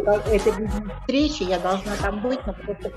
Но это бизнес-встреча, я должна там быть, но просто...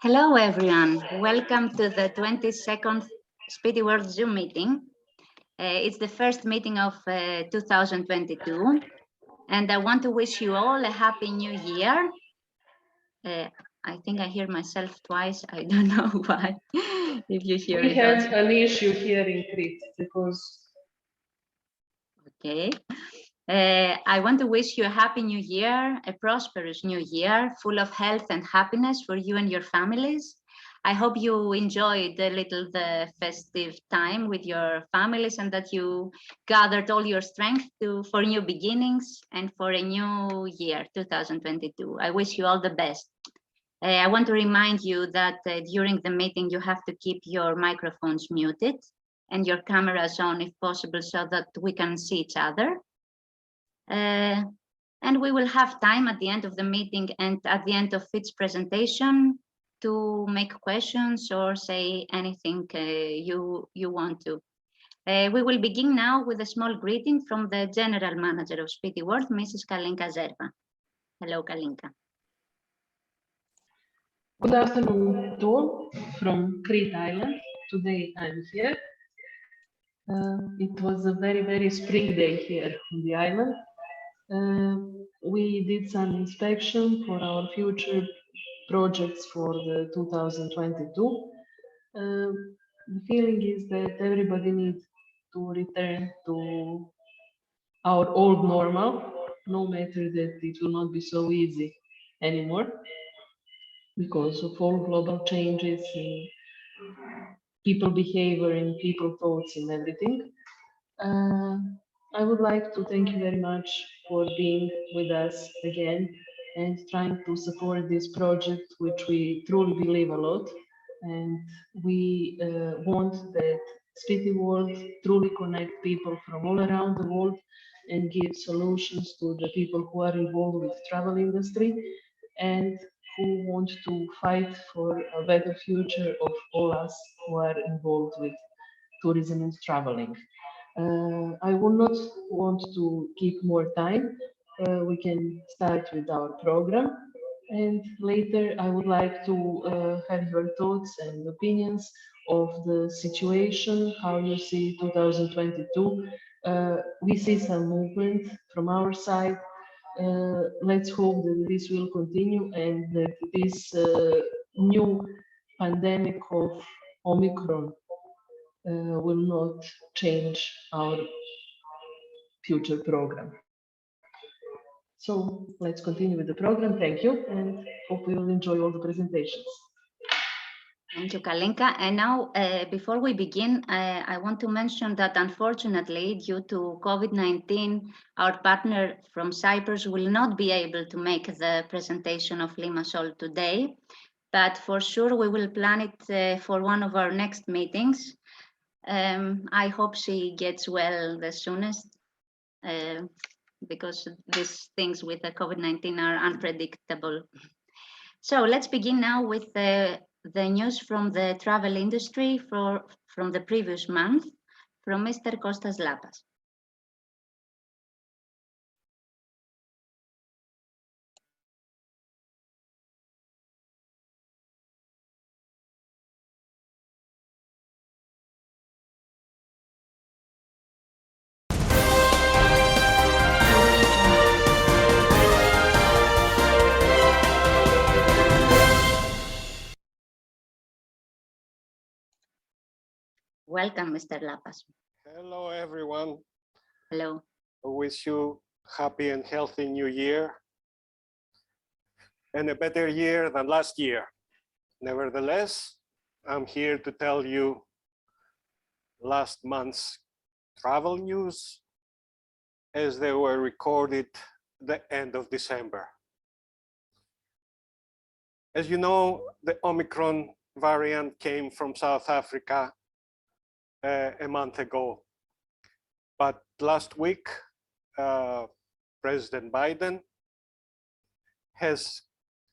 Hello, everyone. Welcome to the 22nd SPITI World Zoom meeting. It's the first meeting of 2022, and I want to wish you all a happy new year. I think I hear myself twice. I don't know why, if you hear it. We had an issue here in Crete because... Okay. I want to wish you a happy new year, a prosperous new year, full of health and happiness for you and your families. I hope you enjoyed the festive time with your families and that you gathered all your strength for new beginnings and for a new year, 2022. I wish you all the best. I want to remind you that during the meeting, you have to keep your microphones muted and your cameras on if possible so that we can see each other. And we will have time at the end of the meeting and at the end of each presentation to make questions or say anything you want to. We will begin now with a small greeting from the General Manager of SPITI World, Mrs. Kalinka Zerva. Hello, Kalinka. Good afternoon to all from Crete Island. Today I'm here. It was a very, very spring day here on the island. We did some inspection for our future projects for the 2022. The feeling is that everybody needs to return to our old normal, no matter that it will not be so easy anymore because of all global changes in people behavior and people thoughts and everything. I would like to thank you very much for being with us again and trying to support this project, which we truly believe a lot. And we want that SPITI World truly connect people from all around the world and give solutions to the people who are involved with travel industry and who want to fight for a better future of all us who are involved with tourism and traveling. I would not want to keep more time. We can start with our program. And later, I would like to have your thoughts and opinions of the situation, how you see 2022. We see some movement from our side. Let's hope that this will continue and that this new pandemic of Omicron will not change our future program. So let's continue with the program. Thank you, and hope we will enjoy all the presentations. Thank you, Kalinka. And now, before we begin, I want to mention that unfortunately, due to COVID-19, our partner from Cyprus will not be able to make the presentation of Limassol today, but for sure we will plan it for one of our next meetings. I hope she gets well the soonest because these things with the COVID-19 are unpredictable. So let's begin now with the news from the travel industry from the previous month from Mr. Kostas Lapas. Welcome, Mr. Lapas. Hello, everyone. Hello. I wish you happy and healthy new year and a better year than last year. Nevertheless, I'm here to tell you last month's travel news as they were recorded the end of December. As you know, the Omicron variant came from South Africa a month ago. But last week, President Biden has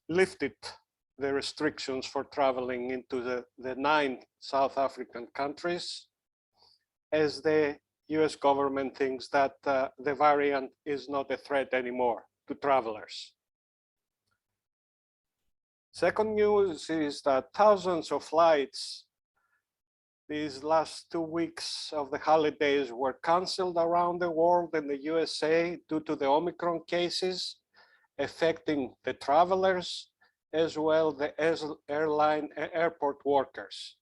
lifted the restrictions for traveling into the 9 South African countries as the US government thinks that the variant is not a threat anymore to travelers. Second news is that thousands of flights these last 2 weeks of the holidays were canceled around the world and the USA due to the Omicron cases affecting the travelers as well as airport workers.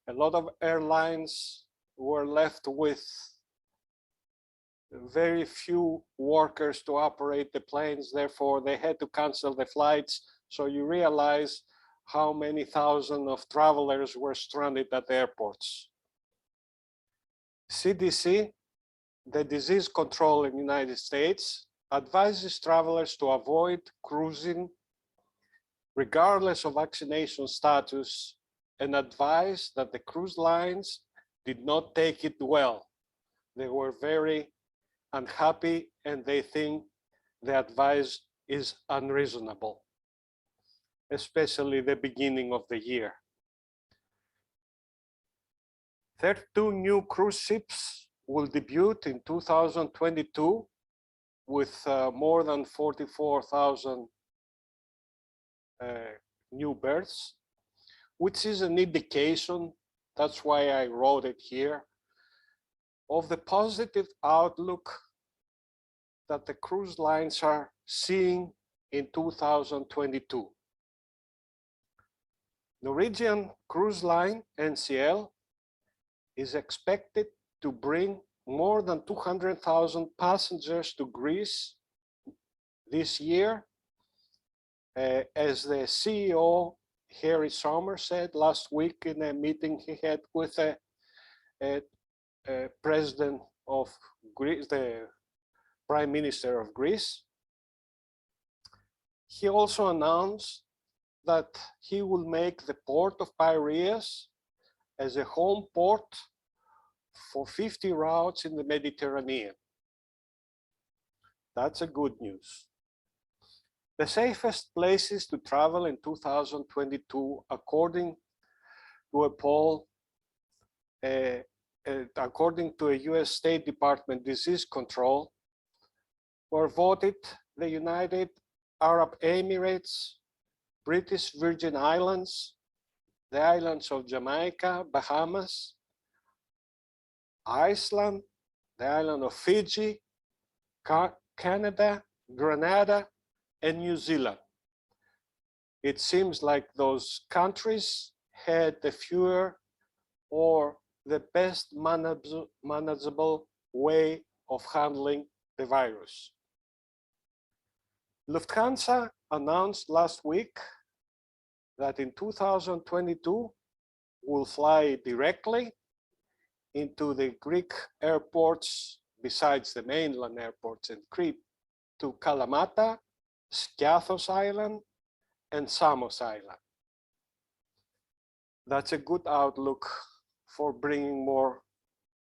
A lot of airlines were left with very few workers to operate the planes, therefore they had to cancel the flights. So you realize how many thousands of travelers were stranded at airports. CDC, the disease control in the United States, advises travelers to avoid cruising regardless of vaccination status and advised that the cruise lines did not take it well. They were very unhappy and they think the advice is unreasonable, especially the beginning of the year. 32 new cruise ships will debut in 2022 with more than 44,000 new berths, which is an indication, that's why I wrote it here, of the positive outlook that the cruise lines are seeing in 2022. Norwegian Cruise Line, NCL, is expected to bring more than 200,000 passengers to Greece this year. As the CEO, Harry Sommer, said last week in a meeting he had with the President of Greece, the Prime Minister of Greece. He also announced that he will make the port of Piraeus as a home port for 50 routes in the Mediterranean. That's a good news. The safest places to travel in 2022, according to a poll, according to a US State Department disease control, were voted the United Arab Emirates, British Virgin Islands, the islands of Jamaica, Bahamas, Iceland, the island of Fiji, Canada, Grenada, and New Zealand. It seems like those countries had the fewer or the best manageable way of handling the virus. Lufthansa announced last week that in 2022 will fly directly into the Greek airports besides the mainland airports in Crete to Kalamata, Skiathos Island, and Samos Island. That's a good outlook for bringing more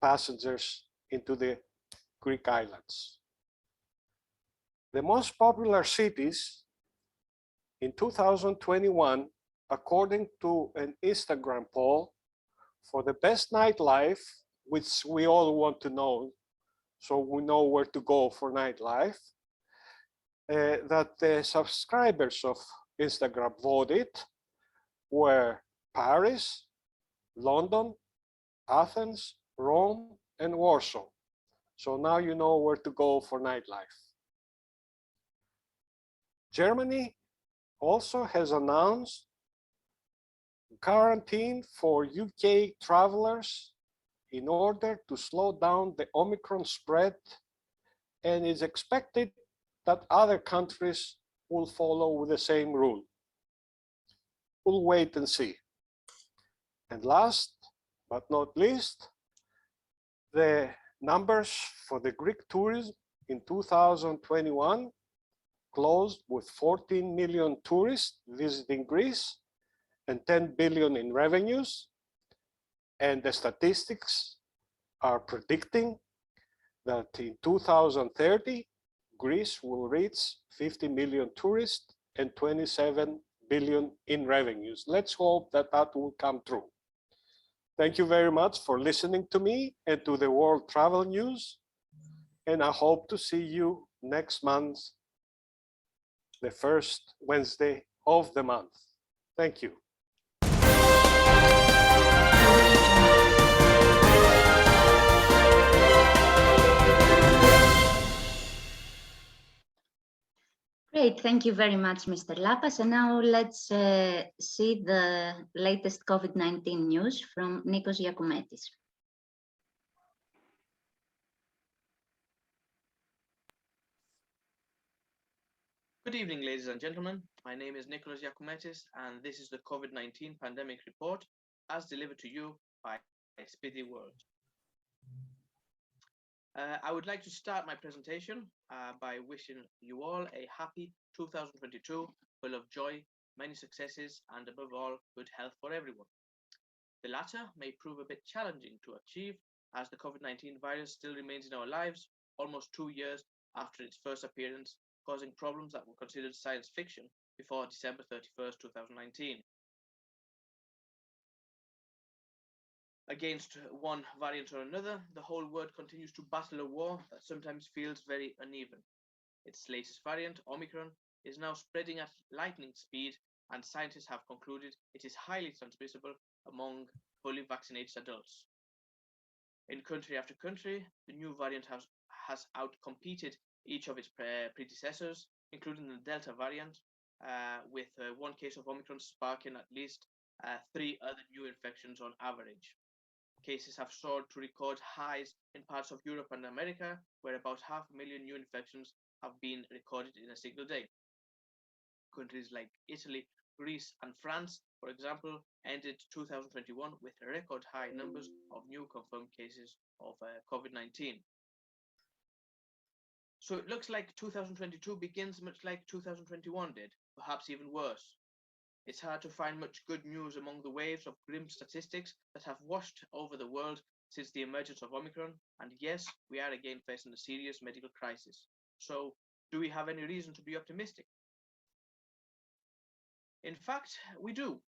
passengers into the Greek islands. The most popular cities in 2021, according to an Instagram poll, for the best nightlife, which we all want to know, so we know where to go for nightlife, that the subscribers of Instagram voted were Paris, London, Athens, Rome, and Warsaw. So now you know where to go for nightlife. Germany also has announced quarantine for UK travelers in order to slow down the Omicron spread, and it's expected that other countries will follow with the same rule. We'll wait and see. And last but not least, the numbers for the Greek tourism in 2021 closed with 14 million tourists visiting Greece and 10 billion in revenues. And the statistics are predicting that in 2030, Greece will reach 50 million tourists and 27 billion in revenues. Let's hope that that will come true. Thank you very much for listening to me and to the World Travel News. And I hope to see you next month, the first Wednesday of the month. Thank you. Great, thank you very much, Mr. Lapas. And now let's see the latest COVID-19 news from Nikos Giacometis. Good evening, ladies and gentlemen. My name is Nicholas Giacometis, and this is the COVID-19 pandemic report as delivered to you by SPITI World. I would like to start my presentation by wishing you all a happy 2022, full of joy, many successes, and above all, good health for everyone. The latter may prove a bit challenging to achieve as the COVID-19 virus still remains in our lives almost 2 years after its first appearance, causing problems that were considered science fiction before December 31st, 2019. Against one variant or another, the whole world continues to battle a war that sometimes feels very uneven. Its latest variant, Omicron, is now spreading at lightning speed, and scientists have concluded it is highly transmissible among fully vaccinated adults. In country after country, the new variant has outcompeted each of its predecessors, including the Delta variant, with one case of Omicron sparking at least 3 other new infections on average. Cases have soared to record highs in parts of Europe and America, where about 500,000 new infections have been recorded in a single day. Countries like Italy, Greece, and France, for example, ended 2021 with record high numbers of new confirmed cases of COVID-19. So it looks like 2022 begins much like 2021 did, perhaps even worse. It's hard to find much good news among the waves of grim statistics that have washed over the world since the emergence of Omicron, and yes, we are again facing a serious medical crisis. So, do we have any reason to be optimistic? In fact, we do.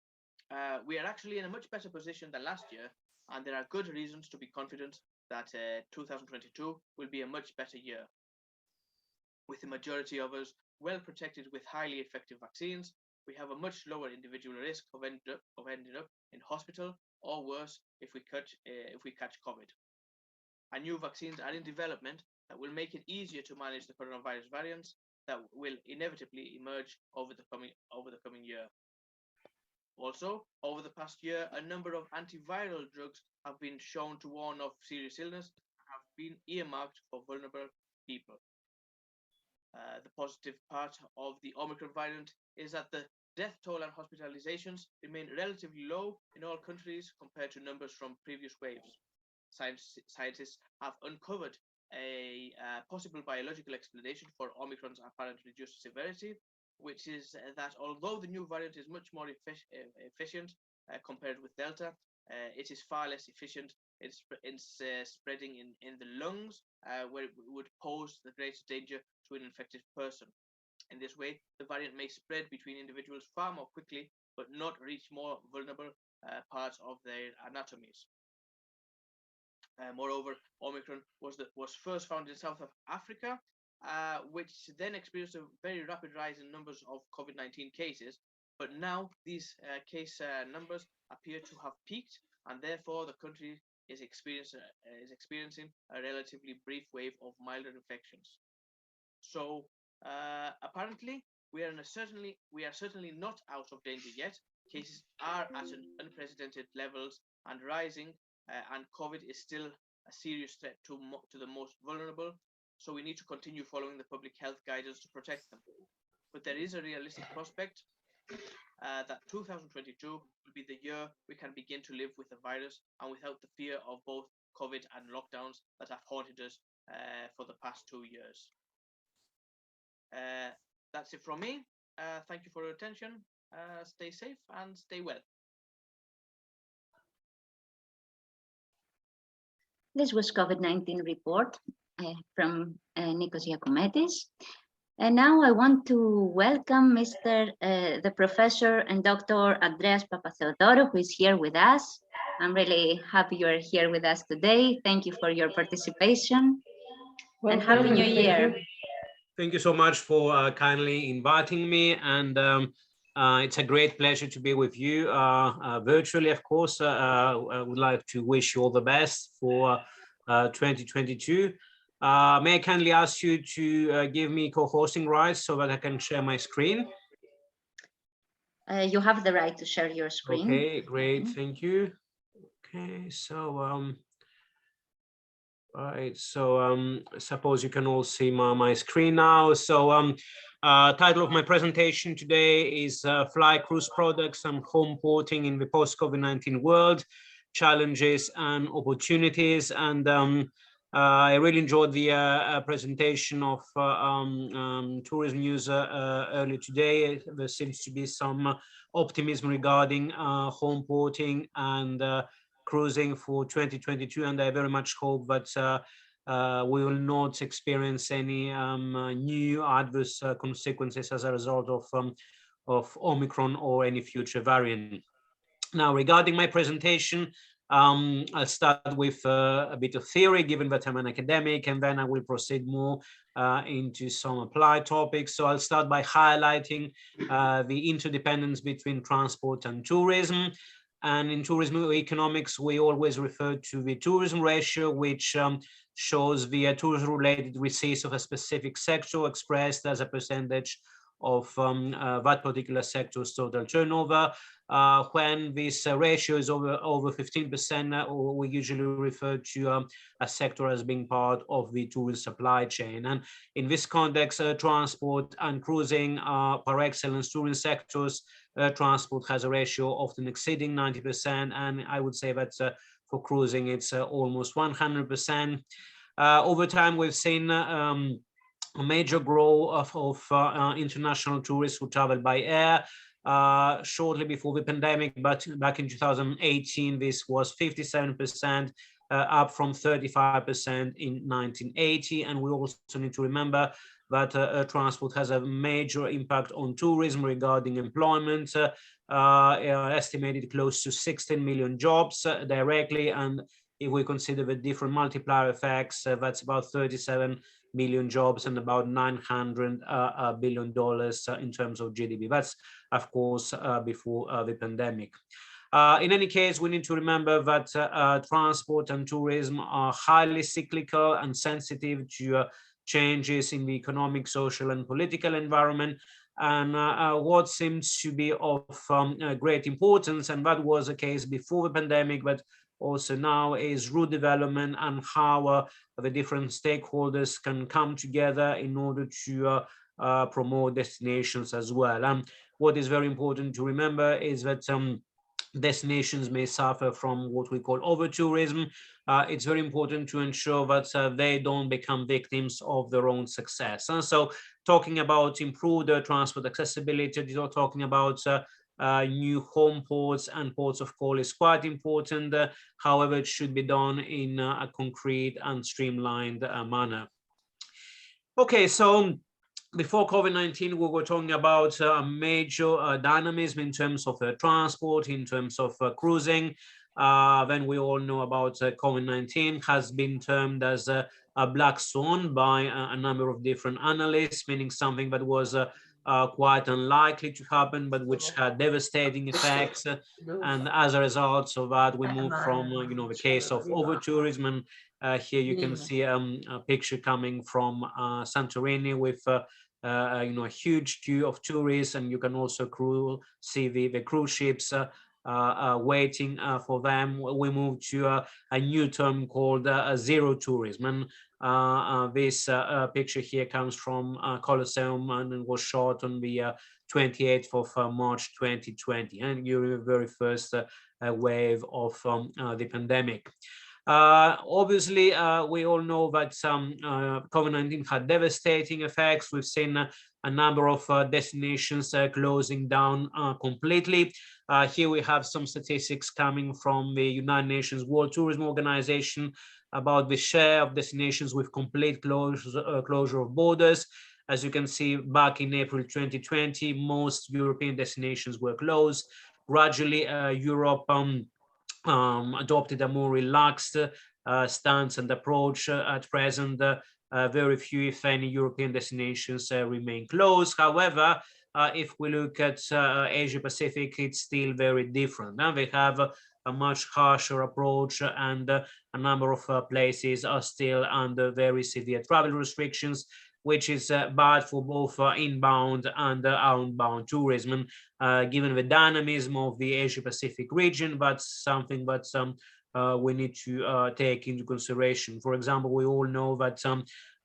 We are actually in a much better position than last year, and there are good reasons to be confident that 2022 will be a much better year. With the majority of us well protected with highly effective vaccines, we have a much lower individual risk of ending up in hospital, or worse, if we catch COVID. And new vaccines are in development that will make it easier to manage the coronavirus variants that will inevitably emerge over the coming year. Also, over the past year, a number of antiviral drugs have been shown to warn of serious illness and have been earmarked for vulnerable people. The positive part of the Omicron variant is that the death toll and hospitalizations remain relatively low in all countries compared to numbers from previous waves. Scientists have uncovered a possible biological explanation for Omicron's apparent reduced severity, which is that although the new variant is much more efficient compared with Delta, it is far less efficient in spreading in the lungs, where it would pose the greatest danger to an infected person. In this way, the variant may spread between individuals far more quickly, but not reach more vulnerable parts of their anatomies. Moreover, Omicron was first found in South Africa, which then experienced a very rapid rise in numbers of COVID-19 cases. But now these case numbers appear to have peaked, and therefore the country is experiencing a relatively brief wave of milder infections. So apparently, we are certainly not out of danger yet. Cases are at unprecedented levels and rising, and COVID is still a serious threat to the most vulnerable. So we need to continue following the public health guidance to protect them. But there is a realistic prospect that 2022 will be the year we can begin to live with the virus and without the fear of both COVID and lockdowns that have haunted us for the past 2 years. That's it from me. Thank you for your attention. Stay safe and stay well. This was COVID-19 report from Nikos Giacometis. And now I want to welcome the Professor and Dr. Andreas Papatheodorou, who is here with us. I'm really happy you are here with us today. Thank you for your participation. And Happy New Year. Thank you so much for kindly inviting me, and It's a great pleasure to be with you virtually, of course. I would like to wish you all the best for 2022. May I kindly ask you to give me co-hosting rights so that I can share my screen? You have the right to share your screen. Okay, great, thank you. Okay, so right, so suppose you can all see my screen now. So title of my presentation today is Fly Cruise Products and Homeporting in the Post-COVID-19 World, Challenges and Opportunities. And I really enjoyed the presentation of tourism news earlier today. There seems to be some optimism regarding homeporting and cruising for 2022, and I very much hope that we will not experience any new adverse consequences as a result of Omicron or any future variant. Now, regarding my presentation, I'll start with a bit of theory, given that I'm an academic, and then I will proceed more into some applied topics. So I'll start by highlighting the interdependence between transport and tourism. And in tourism economics, we always refer to the tourism ratio, which shows the tourism-related receipts of a specific sector expressed as a percentage of that particular sector's total turnover. When this ratio is over 15%, we usually refer to a sector as being part of the tourist supply chain. And in this context, transport and cruising are par excellence tourism sectors. Transport has a ratio often exceeding 90%, and I would say that for cruising, it's almost 100%. Over time, we've seen a major growth of international tourists who travel by air. Shortly before the pandemic, but back in 2018, this was 57%, up from 35% in 1980. And we also need to remember that transport has a major impact on tourism regarding employment, estimated close to 16 million jobs directly. And if we consider the different multiplier effects, that's about 37 million jobs and about $900 billion in terms of GDP. That's, of course, before the pandemic. In any case, we need to remember that transport and tourism are highly cyclical and sensitive to changes in the economic, social, and political environment. And what seems to be of great importance, and that was the case before the pandemic, but also now, is route development and how the different stakeholders can come together in order to promote destinations as well. And what is very important to remember is that destinations may suffer from what we call over-tourism. It's very important to ensure that they don't become victims of their own success. And so talking about improved transport accessibility, talking about new home ports and ports of call is quite important. However, it should be done in a concrete and streamlined manner. Okay, so before COVID-19, we were talking about a major dynamism in terms of transport, in terms of cruising. Then we all know about COVID-19 has been termed as a black swan by a number of different analysts, meaning something that was quite unlikely to happen, but which had devastating effects. And as a result of that, we moved from, the case of over-tourism. And here you can see a picture coming from Santorini with a huge queue of tourists, and you can also see the cruise ships waiting for them. We moved to a new term called zero tourism. And this picture here comes from Colosseum, and it was shot on the 28th of March 2020, and during the very first wave of the pandemic. Obviously, we all know that COVID-19 had devastating effects. We've seen a number of destinations closing down completely. Here we have some statistics coming from the United Nations World Tourism Organization about the share of destinations with complete closure of borders. As you can see, back in April 2020, most European destinations were closed. Gradually, Europe adopted a more relaxed stance and approach. At present, very few, if any, European destinations remain closed. However, if we look at Asia Pacific, it's still very different. Now they have a much harsher approach, and a number of places are still under very severe travel restrictions, which is bad for both inbound and outbound tourism, given the dynamism of the Asia Pacific region, but something that we need to take into consideration. For example, we all know that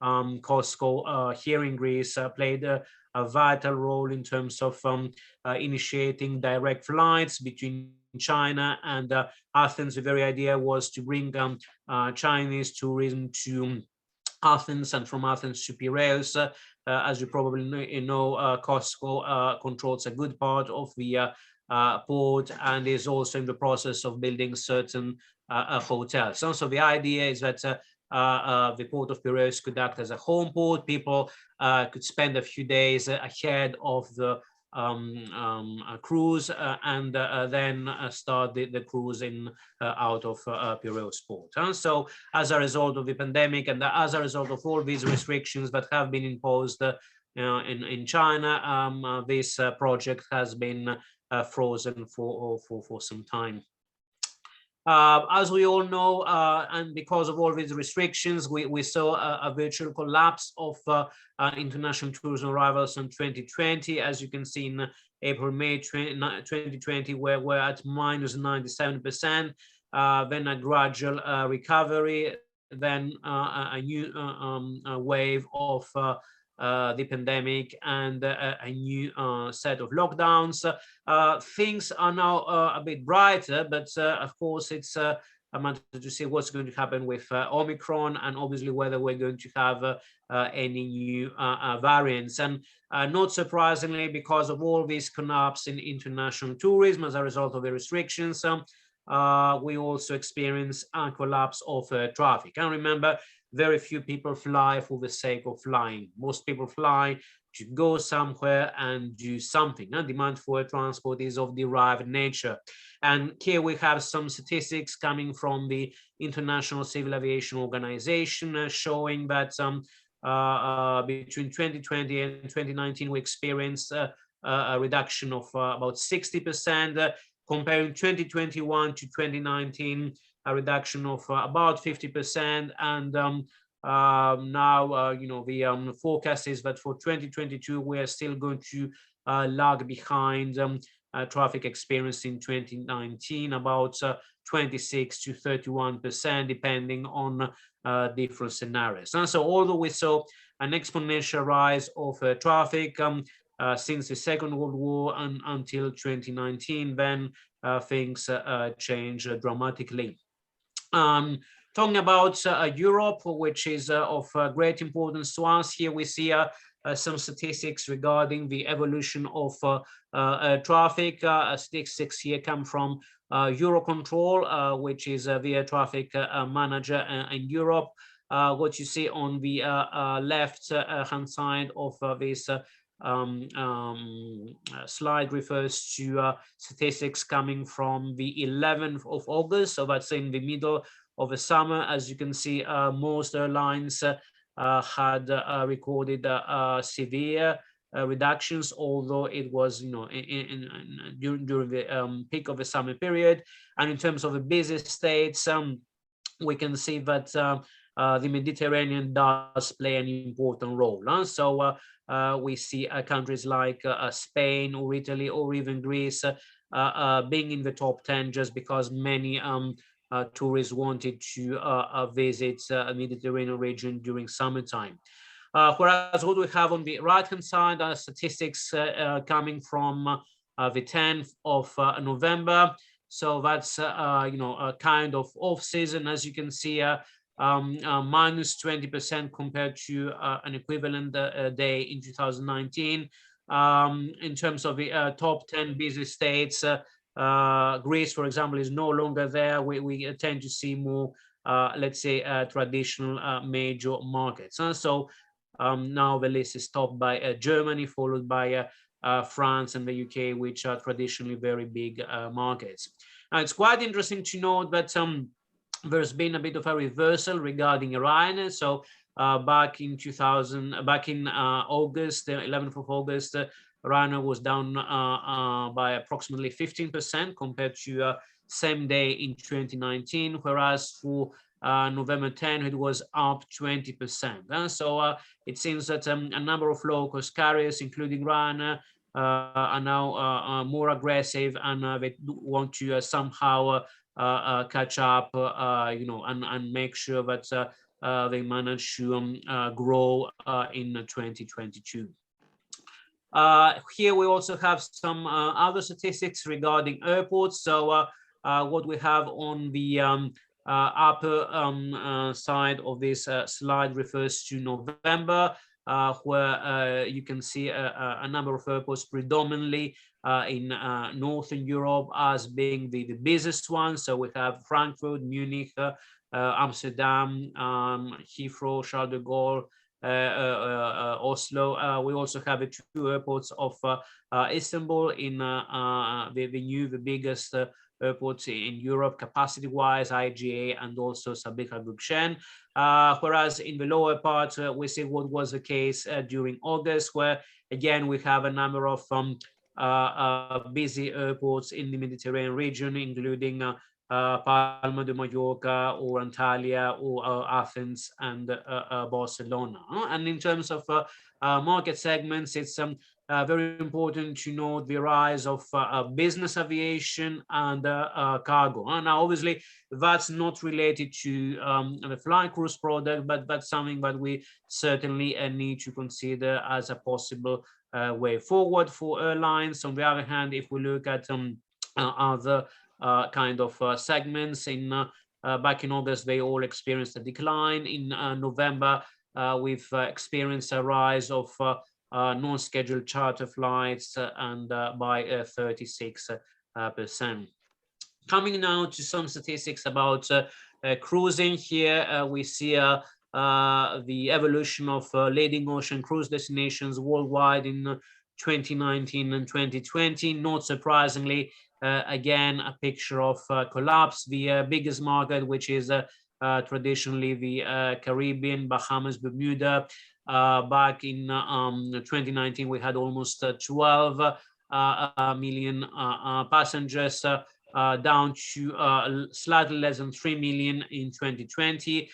Costco here in Greece played a vital role in terms of initiating direct flights between China and Athens. The very idea was to bring Chinese tourism to Athens, and from Athens to Piraeus. As you probably know, Costco controls a good part of the port and is also in the process of building certain hotels. So the idea is that the port of Piraeus could act as a home port. People could spend a few days ahead of the cruise and then start the cruise in out of Piraeus port. So as a result of the pandemic and as a result of all these restrictions that have been imposed in China, this project has been frozen for some time. As we all know, and because of all these restrictions, we saw a virtual collapse of international tourism arrivals in 2020. As you can see in April, May 2020, where we're at minus 97%, then a gradual recovery, then a new wave of the pandemic and a new set of lockdowns. Things are now a bit brighter, but of course it's a matter to see what's going to happen with Omicron, and obviously whether we're going to have any new variants. And not surprisingly, because of all this collapse in international tourism as a result of the restrictions, we also experience a collapse of traffic. And remember, very few people fly for the sake of flying. Most people fly to go somewhere and do something. And demand for transport is of derived nature. And here we have some statistics coming from the International Civil Aviation Organization showing that between 2020 and 2019, we experienced a reduction of about 60%. Comparing 2021 to 2019, a reduction of about 50%, and now the forecast is that for 2022 we are still going to lag behind traffic experience in 2019, about 26 to 31%, depending on different scenarios. And so although we saw an exponential rise of traffic since the Second World War and until 2019, then things change dramatically. Talking about Europe, which is of great importance to us, here we see some statistics regarding the evolution of traffic. Statistics here come from Eurocontrol, which is the air traffic manager in Europe. What you see on the left hand side of this slide refers to statistics coming from the 11th of August, so that's in the middle of the summer. As you can see, most airlines had recorded severe reductions, although it was during the peak of the summer period. And in terms of the busy states, we can see that the Mediterranean does play an important role. So we see countries like Spain or Italy or even Greece being in the top 10 just because many tourists wanted to visit the Mediterranean region during summertime. Whereas what we have on the right-hand side are statistics coming from the 10th of November. So that's a kind of off-season, as you can see, minus 20% compared to an equivalent day in 2019. In terms of the top 10 busy states, Greece, for example, is no longer there. We tend to see more, let's say, traditional major markets. So now the list is topped by Germany, followed by France and the UK, which are traditionally very big markets. Now, it's quite interesting to note that there's been a bit of a reversal regarding Ryanair. So back in August, the 11th of August, Ryanair was down by approximately 15% compared to same day in 2019, whereas for November 10, it was up 20%. So it seems that a number of low-cost carriers, including Ryanair, are now more aggressive, and they want to somehow catch up, and make sure that they manage to grow in 2022. Here we also have some other statistics regarding airports. So what we have on the upper side of this slide refers to November, where you can see a number of airports predominantly in Northern Europe as being the busiest ones. So we have Frankfurt, Munich, Amsterdam, Heathrow, Charles de Gaulle, Oslo. We also have the two airports of Istanbul in the biggest airports in Europe capacity-wise, IGA and also Sabiha Gökçen. Whereas in the lower part, we see what was the case during August, where again we have a number of busy airports in the Mediterranean region, including Palma de Mallorca or Antalya or Athens and Barcelona. And in terms of market segments, it's very important to note the rise of business aviation and cargo. Now, obviously, that's not related to the fly cruise product, but that's something that we certainly need to consider as a possible way forward for airlines. On the other hand, if we look at other kind of segments back in August, they all experienced a decline. In November, we've experienced a rise of non-scheduled charter flights and by 36%. Coming now to some statistics about cruising. Here we see the evolution of leading ocean cruise destinations worldwide in 2019 and 2020. Not surprisingly, again, a picture of collapse. The biggest market, which is traditionally the Caribbean, Bahamas, Bermuda. Back in 2019, we had almost 12 million passengers, down to slightly less than 3 million in 2020.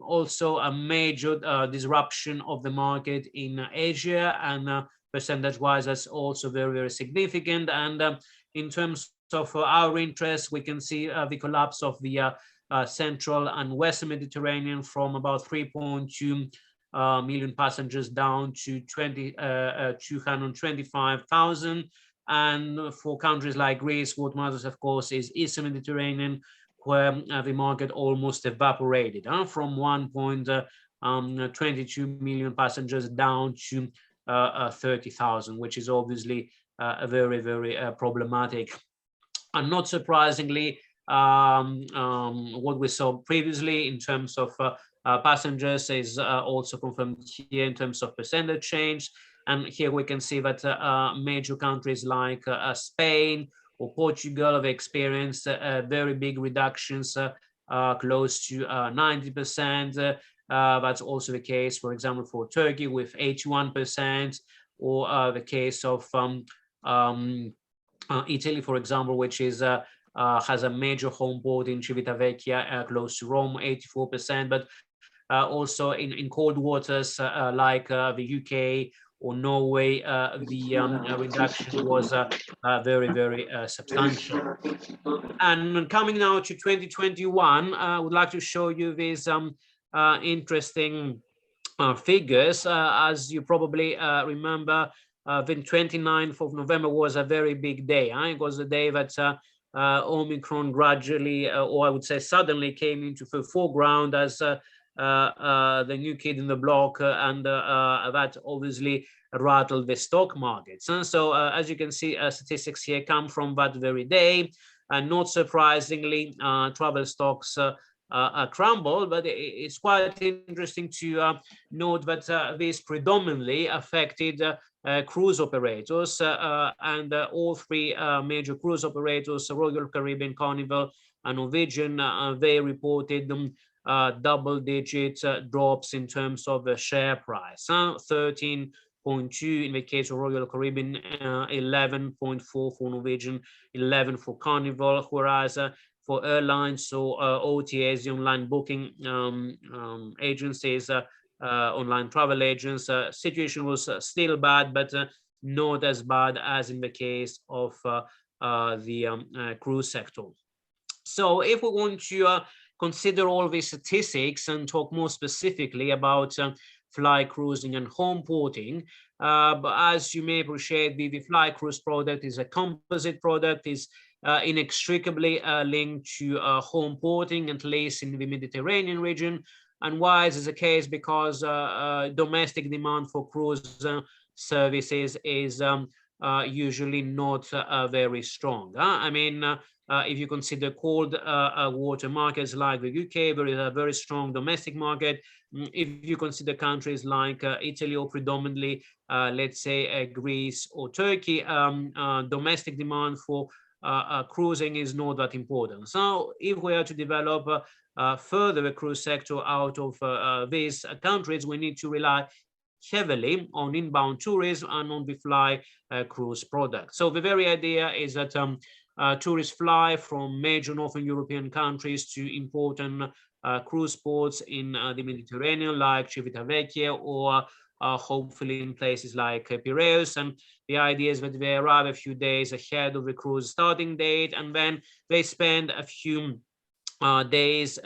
Also a major disruption of the market in Asia, and percentage-wise, that's also very, very significant. And in terms of our interest, we can see the collapse of the Central and Western Mediterranean from about 3.2 million passengers down to 225,000. And for countries like Greece, what matters, of course, is Eastern Mediterranean, where the market almost evaporated from 1.22 million passengers down to 30,000, which is obviously very, very problematic. And not surprisingly, what we saw previously in terms of passengers is also confirmed here in terms of percentage change. And here we can see that major countries like Spain or Portugal have experienced very big reductions, close to 90%. That's also the case, for example, for Turkey with 81%, or the case of Italy, for example, which is has a major home port in Civitavecchia, close to Rome, 84%. But also in cold waters like the UK or Norway, the reduction was very, very substantial. And coming now to 2021, I would like to show you these interesting figures. As you probably remember, the 29th of November was a very big day. It was the day that Omicron gradually, or I would say suddenly, came into the foreground as the new kid in the block, and that obviously rattled the stock markets. And so, as you can see, statistics here come from that very day, and not surprisingly, travel stocks crumbled. But it's quite interesting to note that this predominantly affected cruise operators, and all three major cruise operators, Royal Caribbean, Carnival, and Norwegian, they reported double-digit drops in terms of the share price, 13%, 11.2 in the case of Royal Caribbean, 11.4 for Norwegian, 11 for Carnival, whereas for airlines, so OTAs, the online booking agencies, online travel agents, situation was still bad, but not as bad as in the case of the cruise sector. So if we want to consider all these statistics and talk more specifically about fly cruising and home porting, but as you may appreciate, the fly cruise product is a composite product, is inextricably linked to home porting, at least in the Mediterranean region. And why is this the case? Because domestic demand for cruise services is usually not very strong. I mean, if you consider cold water markets like the UK, there is a very strong domestic market. If you consider countries like Italy or predominantly, let's say, Greece or Turkey, domestic demand for cruising is not that important. So if we are to develop further the cruise sector out of these countries, we need to rely heavily on inbound tourism and on the fly cruise product. So the very idea is that tourists fly from major Northern European countries to important cruise ports in the Mediterranean, like Civitavecchia, or hopefully in places like Piraeus. And the idea is that they arrive a few days ahead of the cruise starting date, and then they spend a few days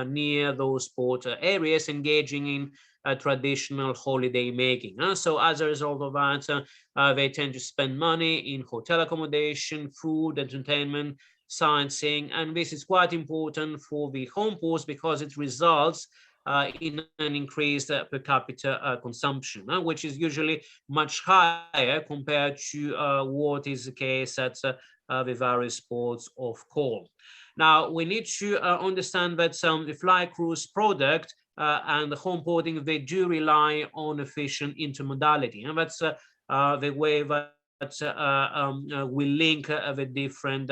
near those port areas engaging in traditional holiday making. So as a result of that, they tend to spend money in hotel accommodation, food, entertainment, sightseeing, and this is quite important for the home ports because it results in an increased per capita consumption, which is usually much higher compared to what is the case at the various ports of call. Now, we need to understand that the fly cruise product and the home porting, they do rely on efficient intermodality. And that's the way that we link the different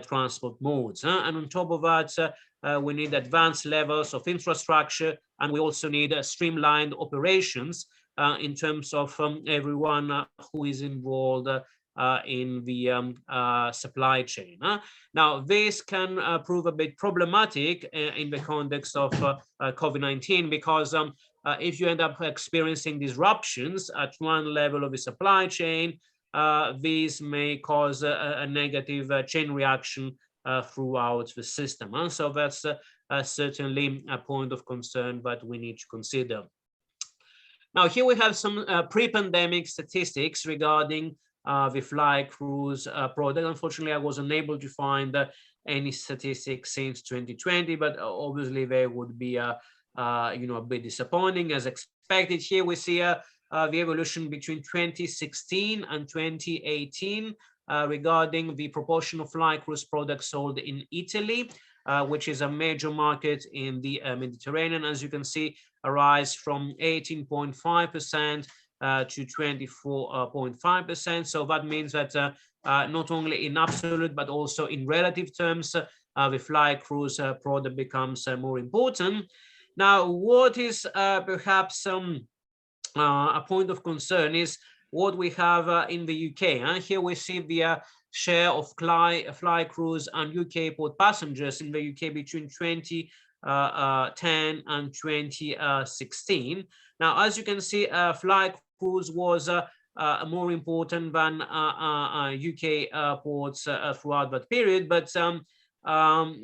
transport modes. And on top of that, we need advanced levels of infrastructure, and we also need streamlined operations in terms of everyone who is involved in the supply chain. Now, this can prove a bit problematic in the context of COVID-19 because if you end up experiencing disruptions at one level of the supply chain, these may cause a negative chain reaction throughout the system. So that's certainly a point of concern that we need to consider. Now, here we have some pre-pandemic statistics regarding the fly cruise product. Unfortunately, I was unable to find any statistics since 2020, but obviously they would be a bit disappointing as expected. Here we see the evolution between 2016 and 2018 regarding the proportion of fly cruise products sold in Italy, which is a major market in the Mediterranean. As you can see, a rise from 18.5% to 24.5%. So that means that not only in absolute, but also in relative terms, the fly cruise product becomes more important. Now, what is perhaps a point of concern is what we have in the UK. Here we see the share of fly cruise and UK port passengers in the UK between 2010 and 2016. Now, as you can see, fly cruise was more important than UK ports throughout that period, but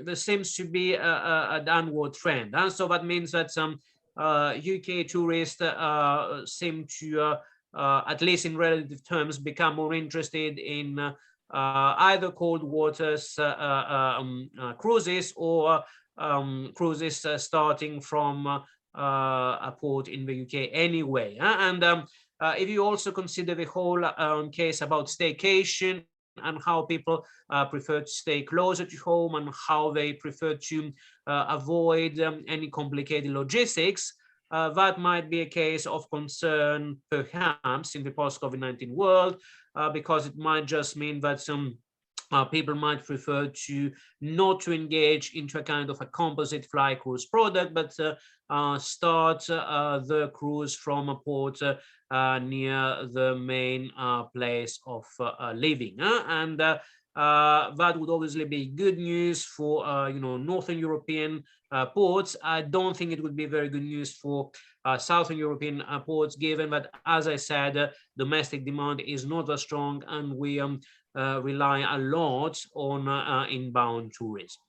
there seems to be a downward trend. And so that means that UK tourists seem to, at least in relative terms, become more interested in either cold waters cruises or cruises starting from a port in the UK anyway. And if you also consider the whole case about staycation and how people prefer to stay closer to home and how they prefer to avoid any complicated logistics, that might be a case of concern perhaps in the post-COVID-19 world, because it might just mean that people might prefer to not to engage into a kind of a composite fly cruise product, but start the cruise from a port near the main place of living. And that would obviously be good news for Northern European ports. I don't think it would be very good news for Southern European ports, given that, as I said, domestic demand is not as strong, and we rely a lot on inbound tourism.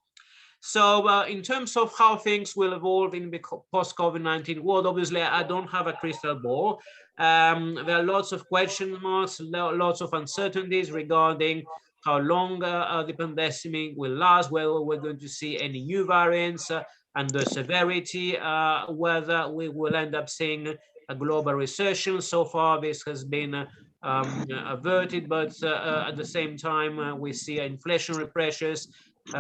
So in terms of how things will evolve in the post-COVID-19 world, obviously I don't have a crystal ball. There are lots of question marks, lots of uncertainties regarding how long the pandemic will last, whether we're going to see any new variants and the severity, whether we will end up seeing a global recession. So far, this has been averted, but at the same time, we see inflationary pressures.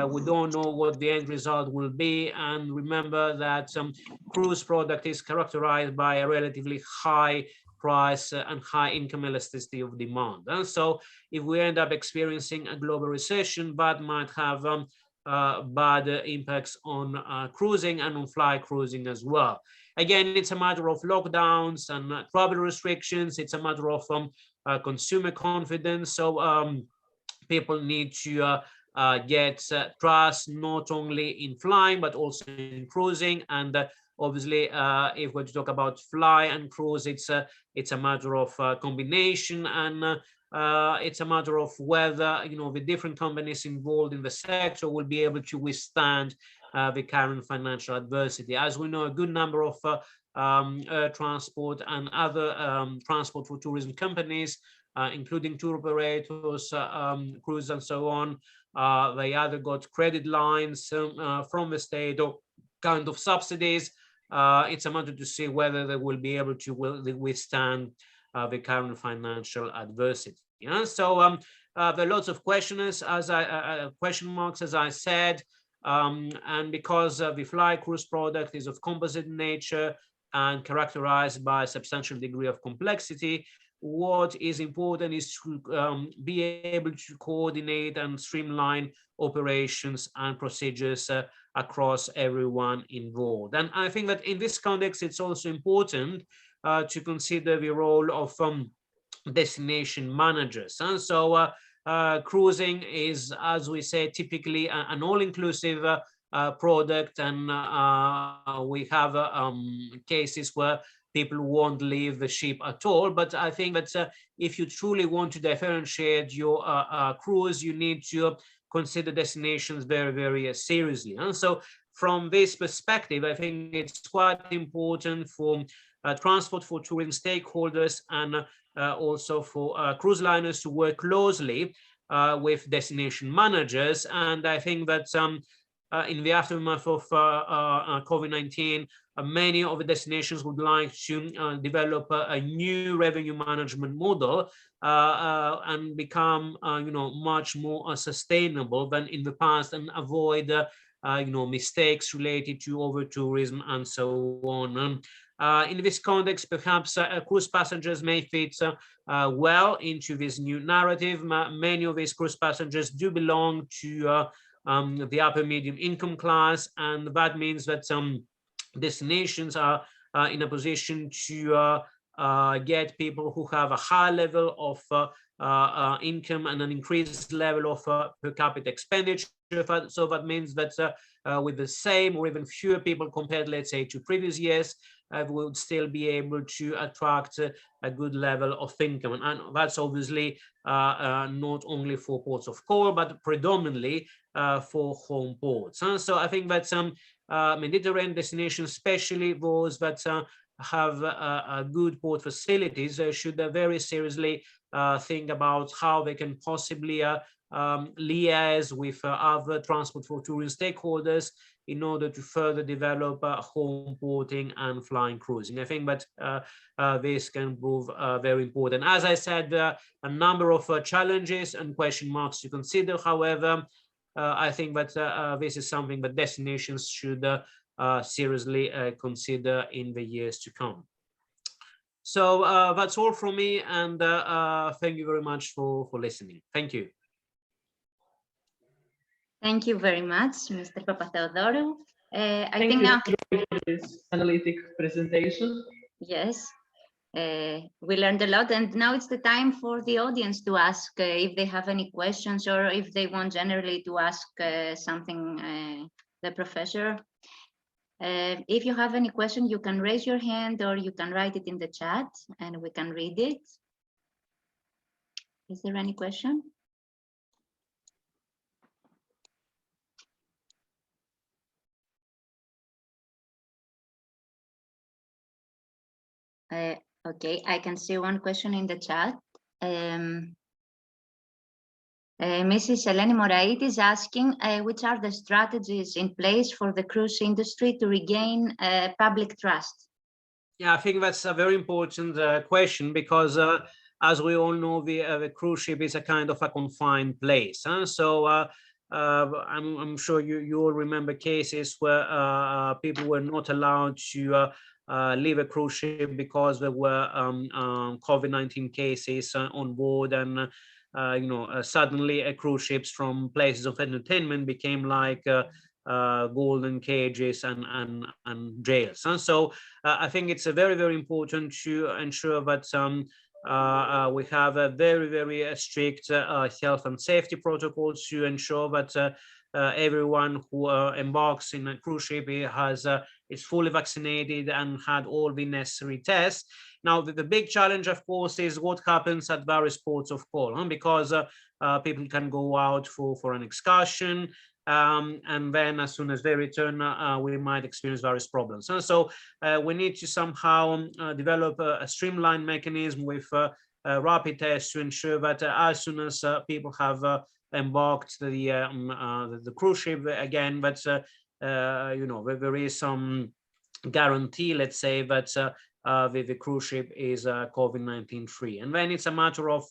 We don't know what the end result will be. And remember that cruise product is characterized by a relatively high price and high income elasticity of demand. And so if we end up experiencing a global recession, that might have bad impacts on cruising and on fly cruising as well. Again, it's a matter of lockdowns and travel restrictions. It's a matter of consumer confidence. So people need to get trust not only in flying but also in cruising. And obviously, if we're to talk about fly and cruise, it's a matter of combination, and it's a matter of whether the different companies involved in the sector will be able to withstand the current financial adversity. As we know, a good number of air transport and other transport for tourism companies, including tour operators, cruise and so on, they either got credit lines from the state or kind of subsidies. It's a matter to see whether they will be able to withstand the current financial adversity. Yeah? So there are lots of questions, question marks, as I said, and because the fly cruise product is of composite nature and characterized by a substantial degree of complexity, what is important is to be able to coordinate and streamline operations and procedures across everyone involved. And I think that in this context, it's also important to consider the role of destination managers. And so cruising is, as we say, typically an all-inclusive product, and we have cases where people won't leave the ship at all. But I think that if you truly want to differentiate your cruise, you need to consider destinations very, very seriously. And so from this perspective, I think it's quite important for transport for tourism stakeholders and also for cruise liners to work closely with destination managers. And I think that in the aftermath of COVID-19, many of the destinations would like to develop a new revenue management model and become, much more sustainable than in the past, and avoid, mistakes related to over-tourism and so on. In this context, perhaps cruise passengers may fit well into this new narrative. Many of these cruise passengers do belong to the upper medium income class, and that means that destinations are in a position to get people who have a high level of income and an increased level of per capita expenditure. So that means that with the same or even fewer people compared, let's say, to previous years, we would still be able to attract a good level of income. And that's obviously not only for ports of call, but predominantly for home ports. So I think that some Mediterranean destinations, especially those that have good port facilities, should very seriously think about how they can possibly liaise with other transport for tourism stakeholders in order to further develop home porting and flying cruising. I think that this can prove very important. As I said, a number of challenges and question marks to consider. However, I think that this is something that destinations should seriously consider in the years to come. So that's all from me, and thank you very much for listening. Thank you. Thank you very much, Mr. Papatheodorou. I Thank think you now, Troy, for this analytic presentation. yes, we learned a lot, and now it's the time for the audience to ask if they have any questions or if they want generally to ask something the professor. If you have any question, you can raise your hand or you can write it in the chat and we can read it. Is there any question? Okay, I can see one question in the chat. Mrs. Eleni Morait is asking, which are the strategies in place for the cruise industry to regain public trust? Yeah, I think that's a very important question because, as we all know, the cruise ship is a kind of a confined place. Huh? So I'm sure you all remember cases where people were not allowed to leave a cruise ship because there were COVID-19 cases on board, and suddenly cruise ships from places of entertainment became like golden cages and jails. And so I think it's a very important to ensure that we have a very strict health and safety protocols to ensure that everyone who embarks in a cruise ship is fully vaccinated and had all the necessary tests. Now, the big challenge, of course, is what happens at various ports of call, because people can go out for an excursion, and then as soon as they return, we might experience various problems. And so we need to somehow develop a streamlined mechanism with rapid tests to ensure that as soon as people have embarked the cruise ship again, that there is some guarantee, let's say, that the cruise ship is COVID-19 free. And then it's a matter of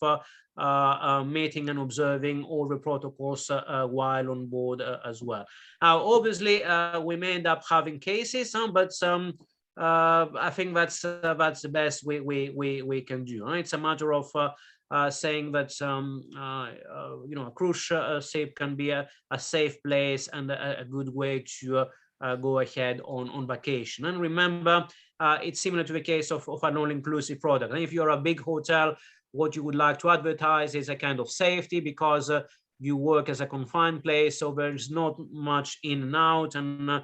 meeting and observing all the protocols while on board as well. Now, obviously, we may end up having cases, but I think that's the best we can do. Right? It's a matter of saying that a cruise ship can be a safe place and a good way to go ahead on vacation. And remember, it's similar to the case of an all-inclusive product. And if you're a big hotel, what you would like to advertise is a kind of safety, because you work as a confined place, so there's not much in and out, and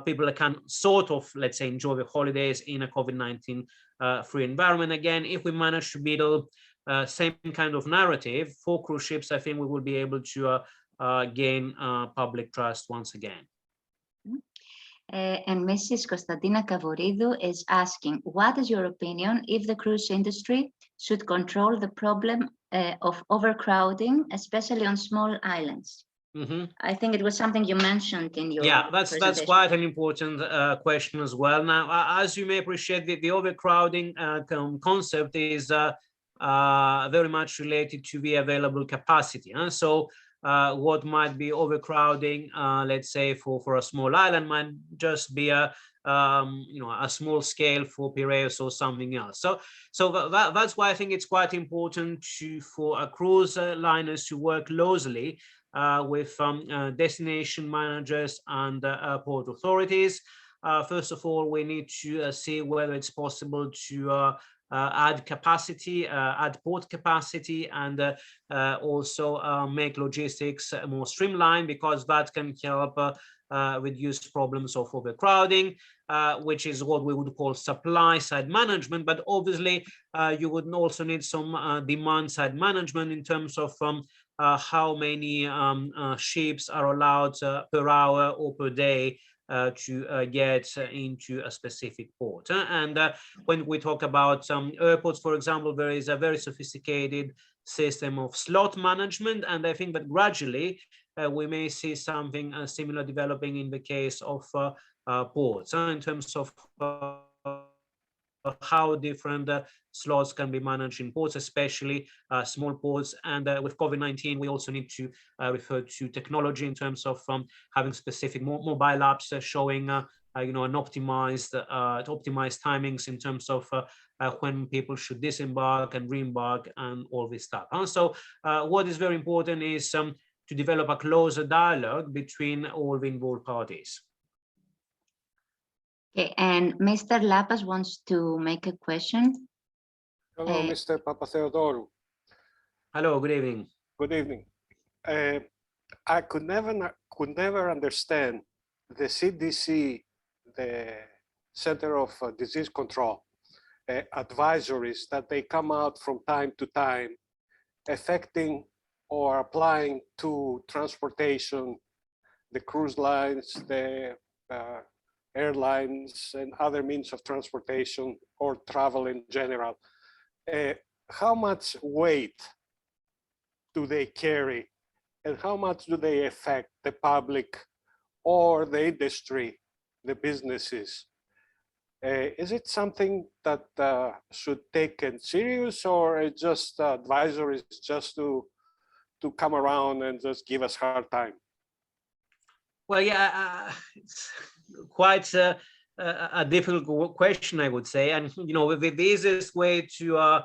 people can sort of, let's say, enjoy the holidays in a COVID-19 free environment. Again, if we manage to build same kind of narrative for cruise ships, I think we will be able to gain public trust once again. And Mrs. Konstantina Kavoridou is asking, what is your opinion if the cruise industry should control the problem of overcrowding, especially on small islands? Mm-hmm. I think it was something you mentioned in your that's quite an important question as well. Now, as you may appreciate, the overcrowding concept is very much related to the available capacity. So what might be overcrowding, let's say for a small island, might just be a small scale for Piraeus or something else. So that's why I think it's quite important for cruise liners to work closely with destination managers and port authorities. First of all, we need to see whether it's possible to add capacity, add port capacity, and also make logistics more streamlined, because that can help reduce problems of overcrowding, which is what we would call supply side management. But obviously, you would also need some demand side management in terms of how many ships are allowed per hour or per day to get into a specific port. And when we talk about airports, for example, there is a very sophisticated system of slot management, and I think that gradually we may see something similar developing in the case of ports, in terms of how different slots can be managed in ports, especially small ports. And with COVID-19, we also need to refer to technology in terms of having specific mobile apps showing an optimized timings in terms of when people should disembark and re-embark and all this stuff. So what is very important is to develop a closer dialogue between all the involved parties. Okay, and Mr. Lapas wants to make a question. Hello, Mr. Papatheodorou. Hello, good evening. Good evening. I could never understand the CDC, the Center of Disease Control, advisories that they come out from time to time, affecting or applying to transportation, the cruise lines, the airlines, and other means of transportation or travel in general. How much weight do they carry, and how much do they affect the public or the industry, the businesses? Is it something that should take it serious, or it's just advisories just to come around and just give us hard time? Well, yeah, it's quite a difficult question, I would say. And, you know, the easiest way to,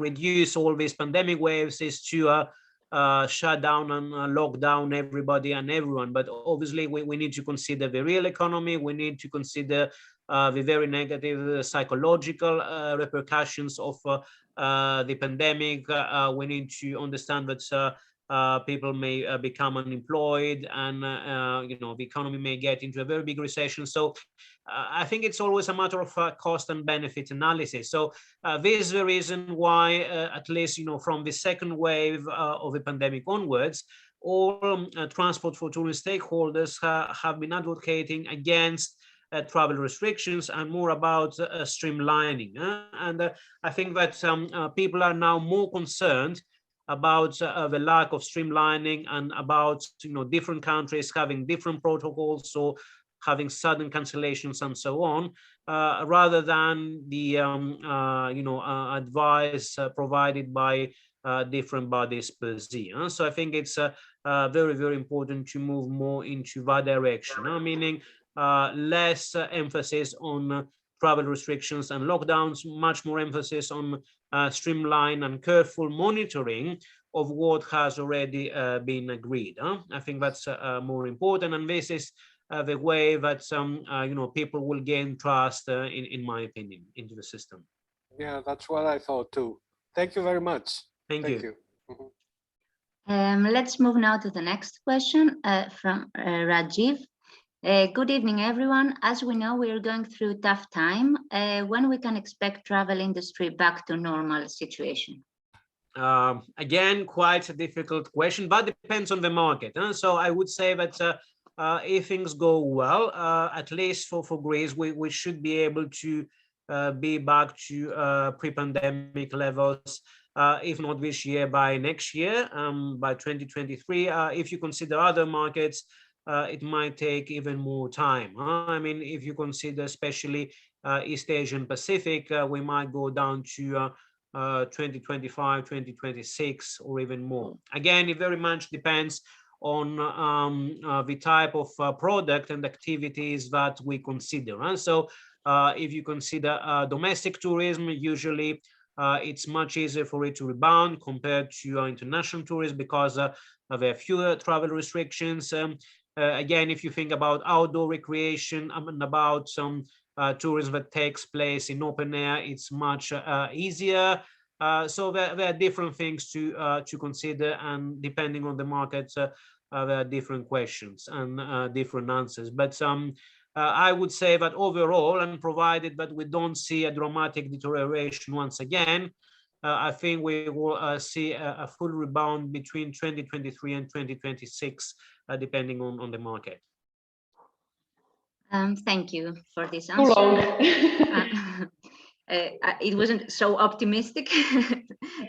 reduce all these pandemic waves is to shut down and lock down everybody and everyone. But obviously, we need to consider the real economy. We need to consider the very negative psychological repercussions of the pandemic. We need to understand that people may become unemployed, and the economy may get into a very big recession. So I think it's always a matter of cost and benefit analysis. So this is the reason why, at least from the second wave of the pandemic onwards, all transport for tourist stakeholders have been advocating against travel restrictions and more about streamlining. And I think that people are now more concerned about the lack of streamlining and about different countries having different protocols, so having sudden cancellations and so on, rather than the advice provided by different bodies per se. So I think it's very, very important to move more into that direction, meaning less emphasis on travel restrictions and lockdowns, much more emphasis on streamline and careful monitoring of what has already been agreed. I think that's more important, and this is the way that people will gain trust, in my opinion, into the system. Yeah, that's what I thought too. Thank you very much. Thank you. Let's move now to the next question from Rajiv. Good evening, everyone. As we know, we are going through a tough time. When we can expect travel industry back to normal situation? Again, quite a difficult question, but depends on the market. So I would say that if things go well, at least for Greece, we should be able to be back to pre-pandemic levels, if not this year, by next year, by 2023. If you consider other markets, it might take even more time. I mean, if you consider especially East Asian Pacific, we might go down to 2025, 2026, or even more. Again, it very much depends on the type of product and activities that we consider. So if you consider domestic tourism, usually it's much easier for it to rebound compared to international tourism because there are fewer travel restrictions. Again, if you think about outdoor recreation and about some tourism that takes place in open air, it's much easier. So there are different things to consider, and depending on the market, there are different questions and different answers. But I would say that overall, and provided that we don't see a dramatic deterioration once again, I think we will see a full rebound between 2023 and 2026, depending on the market. Thank you for this answer. It wasn't so optimistic,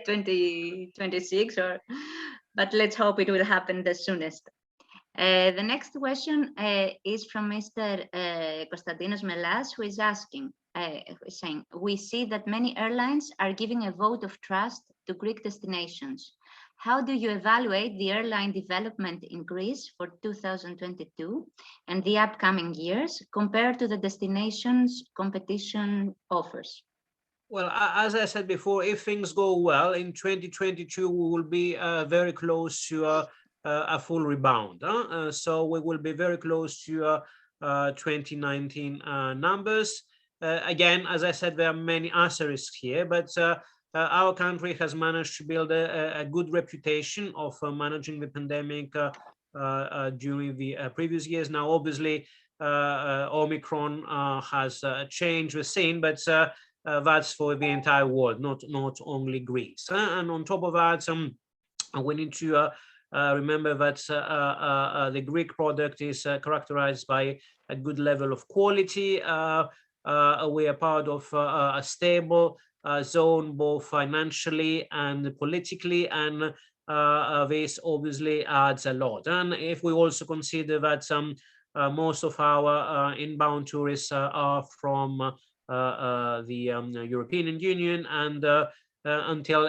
2026, but let's hope it will happen the soonest. The next question is from Mr. Konstantinos Melas, who is asking, saying, we see that many airlines are giving a vote of trust to Greek destinations. How do you evaluate the airline development in Greece for 2022 and the upcoming years compared to the destinations competition offers? Well, as I said before, if things go well in 2022, we will be very close to a full rebound. So we will be very close to 2019 numbers. Again, as I said, there are many asterisks here, but our country has managed to build a good reputation of managing the pandemic during the previous years. Now, obviously, Omicron has changed the scene, but that's for the entire world, not only Greece. And on top of that, we need to remember that the Greek product is characterized by a good level of quality. We are part of a stable zone, both financially and politically, and this obviously adds a lot. And if we also consider that most of our inbound tourists are from the European Union, and until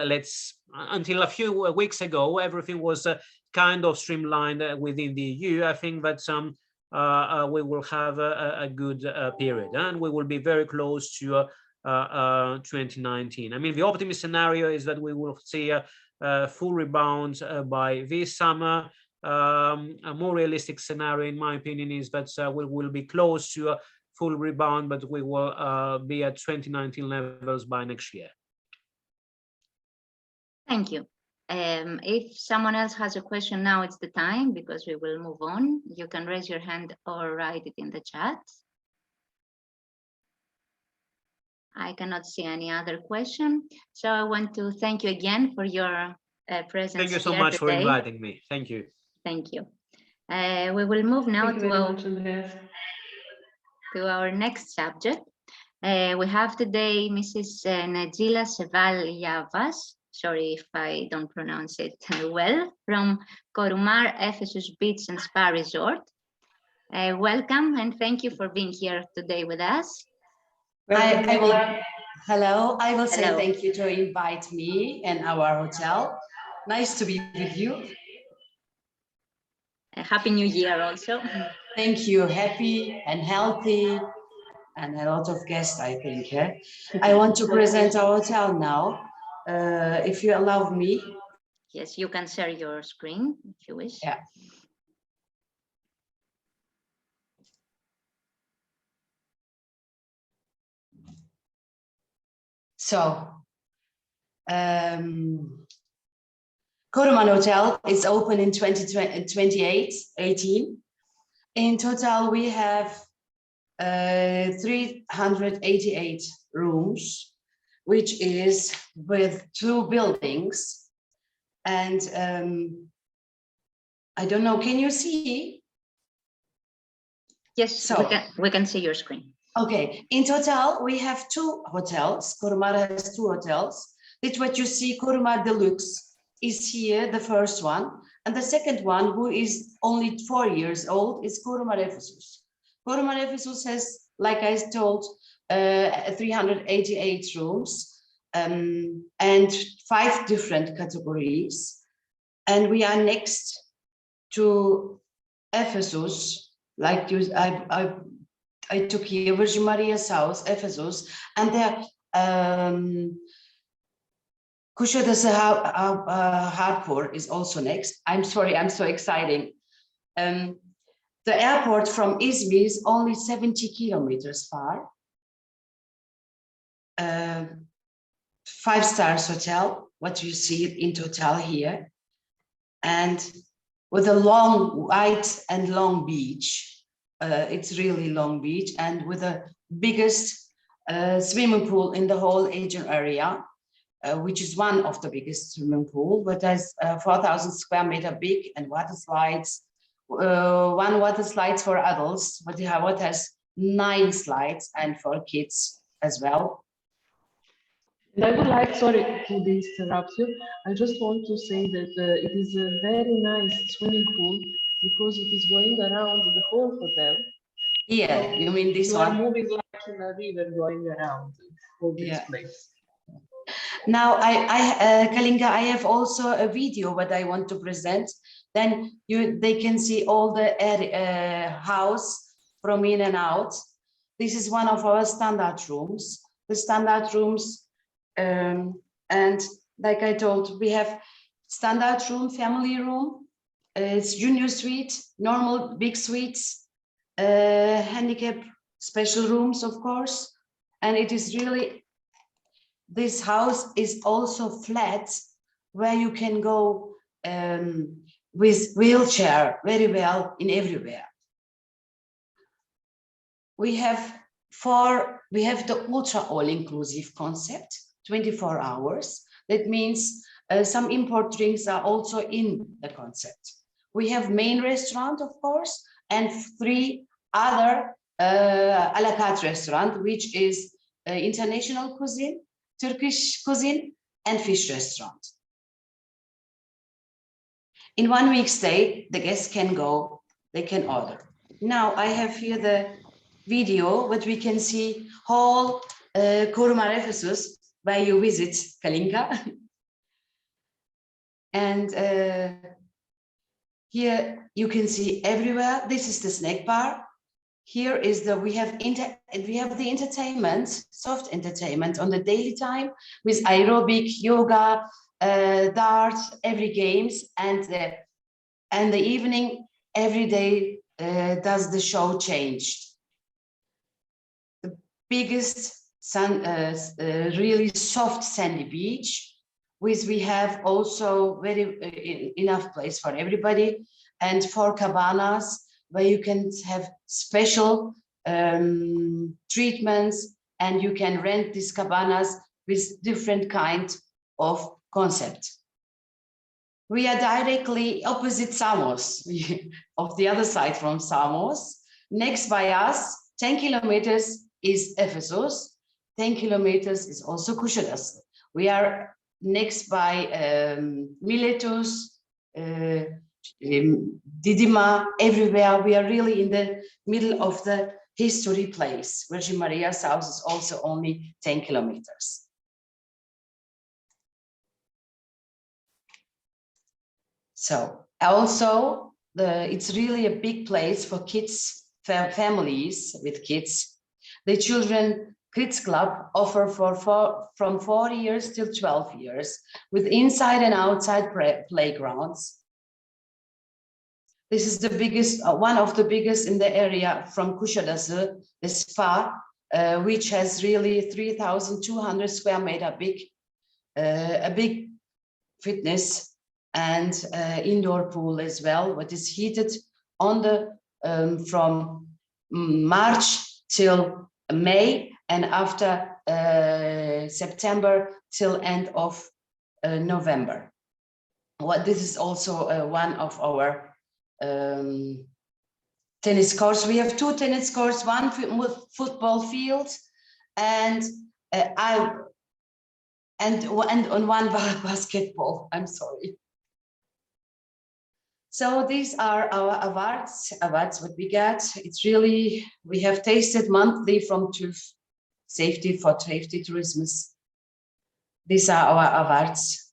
a few weeks ago, everything was kind of streamlined within the EU. I think that we will have a good period, and we will be very close to 2019. I mean, the optimist scenario is that we will see a full rebound by this summer. A more realistic scenario, in my opinion, is that we will be close to a full rebound, but we will be at 2019 levels by next year. Thank you. If someone else has a question, now it's the time, because we will move on. You can raise your hand or write it in the chat. I cannot see any other question. So I want to thank you again for your presence. Thank you so here much today. for inviting me. Thank you. Thank you. We will move now Thank you very much, Andreas. to our next subject. We have today Mrs. Negila Sevalyavas, sorry if I don't pronounce it well, from Korumar, Ephesus Beach and Spa Resort. Welcome, and thank you for being here today with us. Hello, I will say Hello. thank you to invite me and our hotel. Nice to be with you. Happy New Year also. Thank you, happy and healthy, and a lot of guests, I think. I want to present our hotel now, if you allow me. Yes, you can share your screen if you wish. Yeah. So, Korumar Hotel is open in 2018. In total, we have 388 rooms, which is with 2 buildings. And I don't know, can you see? Yes, So, we can see your screen. Okay, in total, we have 2 hotels. Korumar has 2 hotels. It's what you see, Korumar Deluxe is here, the first one. And the second one, who is only 4 years old, is Korumar Ephesus. Korumar Ephesus has, like I told, 388 rooms and 5 different categories. And we are next to Ephesus, like you, I took here Virgin Maria's house, Ephesus, and there Kuşadası Harbor is also next. I'm sorry, I'm so exciting. The airport from Izmir is only 70 kilometers far. 5-star hotel, what you see in total here, and with a long, wide and long beach. It's really long beach, and with the biggest swimming pool in the whole Aegean area, which is one of the biggest swimming pool, but has 4,000 square meter big, and water slides, 1 water slides for adults, but what has 9 slides, and for kids as well. And I would like, sorry to interrupt you, I just want to say that it is a very nice swimming pool because it is going around the whole hotel. Yeah, So you mean this you one? are moving like in a river going around all this place. Now, Kalinka, I have also a video what I want to present. Then they can see all the house from in and out. This is one of our standard rooms. The standard rooms And like I told, we have standard room, family room, it's junior suite, normal big suites, handicap special rooms, of course. And it is really, this house is also flat where you can go with wheelchair very well in everywhere. We have the ultra all-inclusive concept, 24 hours. That means some import drinks are also in the concept. We have main restaurant, of course, and 3 other a la carte restaurant, which is international cuisine, Turkish cuisine, and fish restaurant. In 1 week's stay, the guests can go, they can order. Now I have here the video, but we can see whole Korumar Ephesus, where you visit Kalinka. And here you can see everywhere. This is the snack bar. Here is we have the entertainment, soft entertainment on the daily time with aerobic, yoga, darts, every games, and the evening every day does the show changed. The biggest really soft sandy beach, which we have also very enough place for everybody, and 4 cabanas where you can have special treatments, and you can rent these cabanas with different kind of concept. We are directly opposite Samos, of the other side from Samos. Next by us, 10 kilometers is Ephesus, 10 kilometers is also Kuşadası. We are next by Miletus, Didima, everywhere. We are really in the middle of the history place. Virgin Maria's house is also only 10 kilometers. So also, it's really a big place for kids, families with kids. The Children Kids Club offer from 4 years till 12 years with inside and outside playgrounds. This is the biggest, one of the biggest in the area from Kuşadası, the spa, which has really 3,200 square meter big, a big fitness and indoor pool as well, what is heated on the from March till May, and after September till end of November. This is also one of our tennis courts. We have 2 tennis courts, 1 football field, and on 1 basketball. I'm sorry. So these are our awards what we get. It's really, we have tasted monthly from TÜV, Safety for Safety Tourism. These are our awards.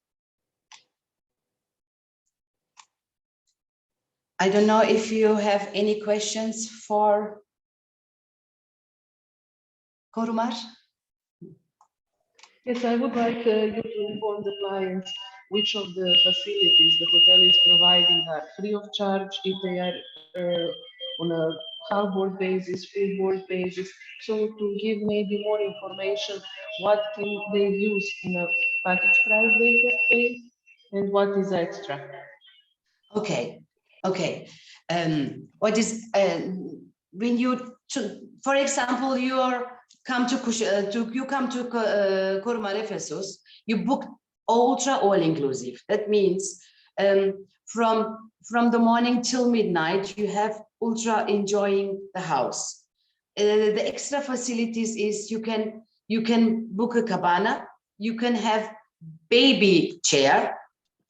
I don't know if you have any questions for Korumar. Yes, I would like you to inform the clients which of the facilities the hotel is providing are free of charge, if they are on a half board basis, full board basis. So to give maybe more information, what can they use in a package price they have paid and what is extra. Okay. What is when you, for example, you come to Korumar Ephesus, you book ultra all-inclusive. That means from the morning till midnight, you have ultra enjoying the house. The extra facilities is you can book a cabana, you can have baby chair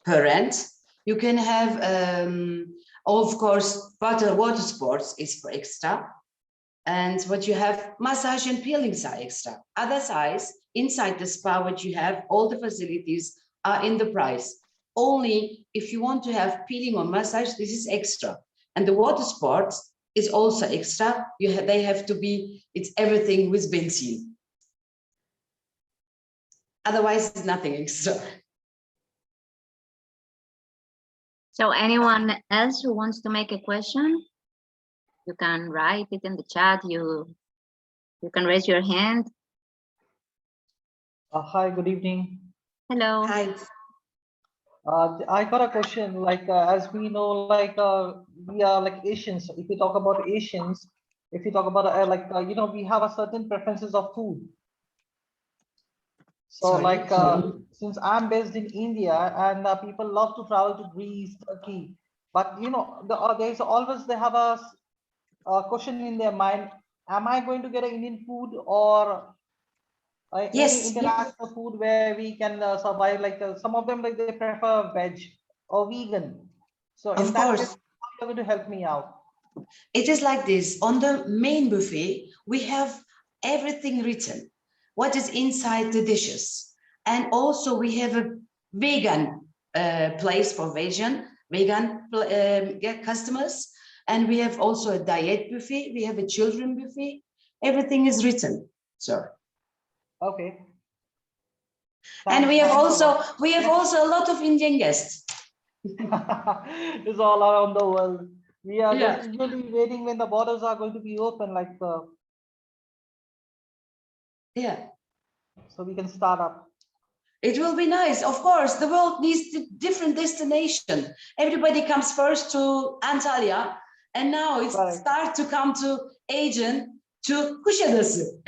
per rent, you can have of course water sports is for extra, and what you have massage and peelings are extra. Other size inside the spa, what you have, all the facilities are in the price. Only if you want to have peeling or massage, this is extra. And the water sports is also extra. They have to be, it's everything with benzene. Otherwise, it's nothing extra. So anyone else who wants to make a question, you can write it in the chat. You can raise your hand. Hi, good evening. Hello. Hi. I got a question. Like, as we know, like, we are like Asians. If you talk about Asians, if you talk about you know, we have a certain preferences of food. So, Sorry. like, since I'm based in India, and people love to travel to Greece, Turkey, but you know, there's always they have a question in their mind: am I going to get an Indian food or Yes. any international food where we can survive? Like some of them, like they prefer veg or vegan. So in Of that course. case, how are you going to help me out? It is like this. On the main buffet, we have everything written, what is inside the dishes. And also we have a vegan place for vegan customers. And we have also a diet buffet. We have a children buffet. Everything is written, sir. Okay. And we have Thanks also a lot of Indian guests. It's all around the world. We are Yeah. just eagerly waiting when the borders are going to be open, like Yeah. so we can start up. It will be nice. Of course, the world needs a different destination. Everybody comes first to Antalya, and now it's Correct. start to come to Aegean, to Kuşadası.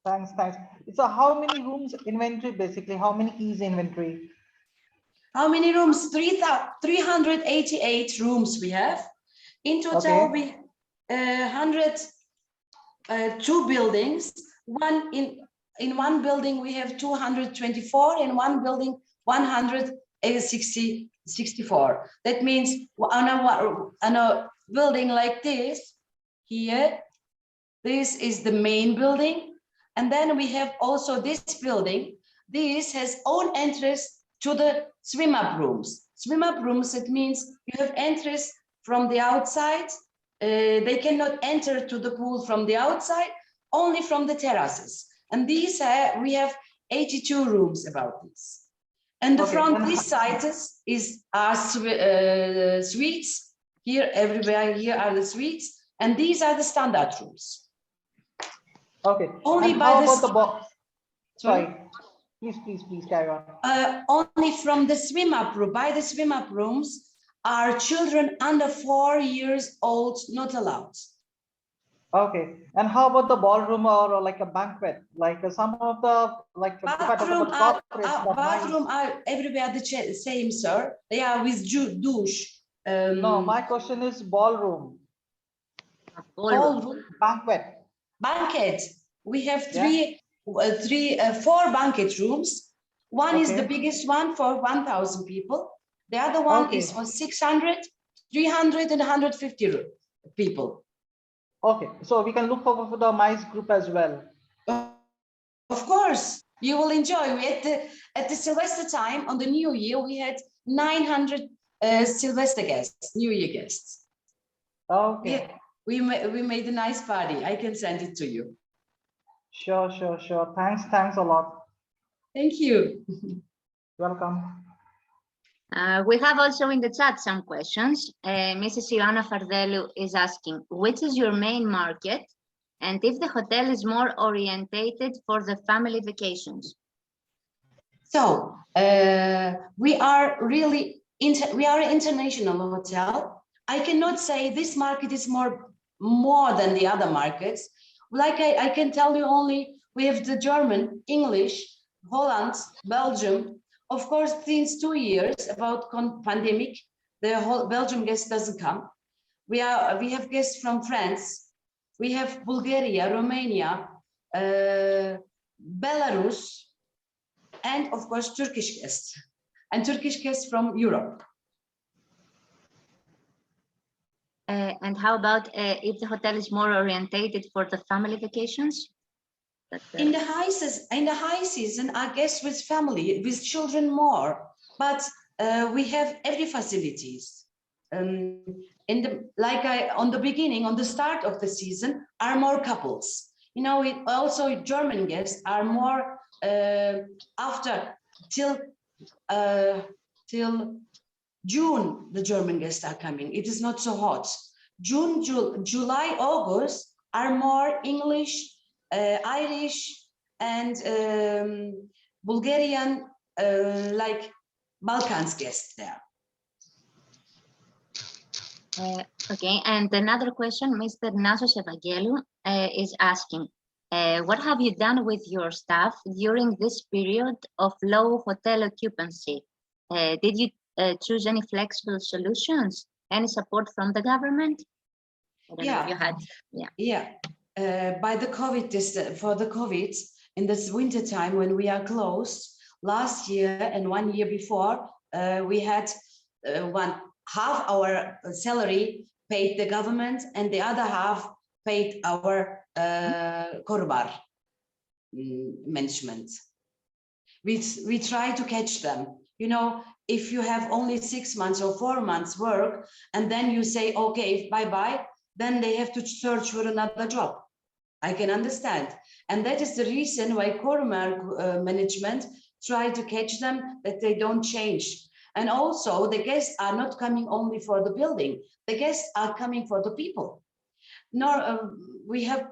Thanks. So how many rooms inventory, basically? How many keys inventory? How many rooms? 388 rooms we have. In total, Okay. we 102 buildings. In one building, we have 224. In one building, 164. That means on a building like this, here, this is the main building. And then we have also this building. This has own entrance to the swim-up rooms. Swim-up rooms, it means you have entrance from the outside. They cannot enter to the pool from the outside, only from the terraces. And these we have 82 rooms about this. And the front, this side is our suites. Here, everywhere here are the suites. And these are the standard rooms. Okay. Only and by how the about the box? Sorry. Please carry on. Only from the swim-up room, by the swim-up rooms, are children under 4 years old not allowed. Okay. And how about the ballroom or like a banquet? Like some of the bathroom are everywhere the same, sir. They are with douche. No, my question is ballroom. Ballroom. Banquet. Banquet. We have four banquet rooms. One is the biggest one for 1,000 people. The other one is for 600, 300, and 150 people. Okay, so we can look forward for the MICE group as well. Of course, you will enjoy. We at the Sylvester time on the New Year, we had 900 Sylvester guests, New Year guests. Okay. Yeah, we made a nice party. I can send it to you. Sure. Thanks a lot. Thank you. Welcome. We have also in the chat some questions. Mrs. Ioanna Fardelou is asking, which is your main market? And if the hotel is more orientated for the family vacations? So we are really, we are an international hotel. I cannot say this market is more than the other markets. Like I can tell you only, we have the German, English, Holland, Belgium. Of course, since 2 years about pandemic, the whole Belgium guest doesn't come. We have guests from France. We have Bulgaria, Romania, Belarus, and of course, Turkish guests, and Turkish guests from Europe. And how about if the hotel is more orientated for the family vacations? In the high season, our guests with family, with children more, but we have every facilities. On the start of the season, are more couples. You know, also German guests are more after till June, the German guests are coming. It is not so hot. June, July, August are more English, Irish, and Bulgarian, like Balkans guests there. Okay, and another question, Mr. Nasos Evangelou is asking, what have you done with your staff during this period of low hotel occupancy? Did you choose any flexible solutions? Any support from the government? I don't know if you had, by the COVID, for the COVID, in this winter time when we are closed, last year and 1 year before, we had half our salary paid the government and the other half paid our Korumar management. We try to catch them. You know, if you have only 6 months or 4 months work, and then you say, okay, bye-bye, then they have to search for another job. I can understand. And that is the reason why Korumar management try to catch them, that they don't change. And also the guests are not coming only for the building. The guests are coming for the people. We have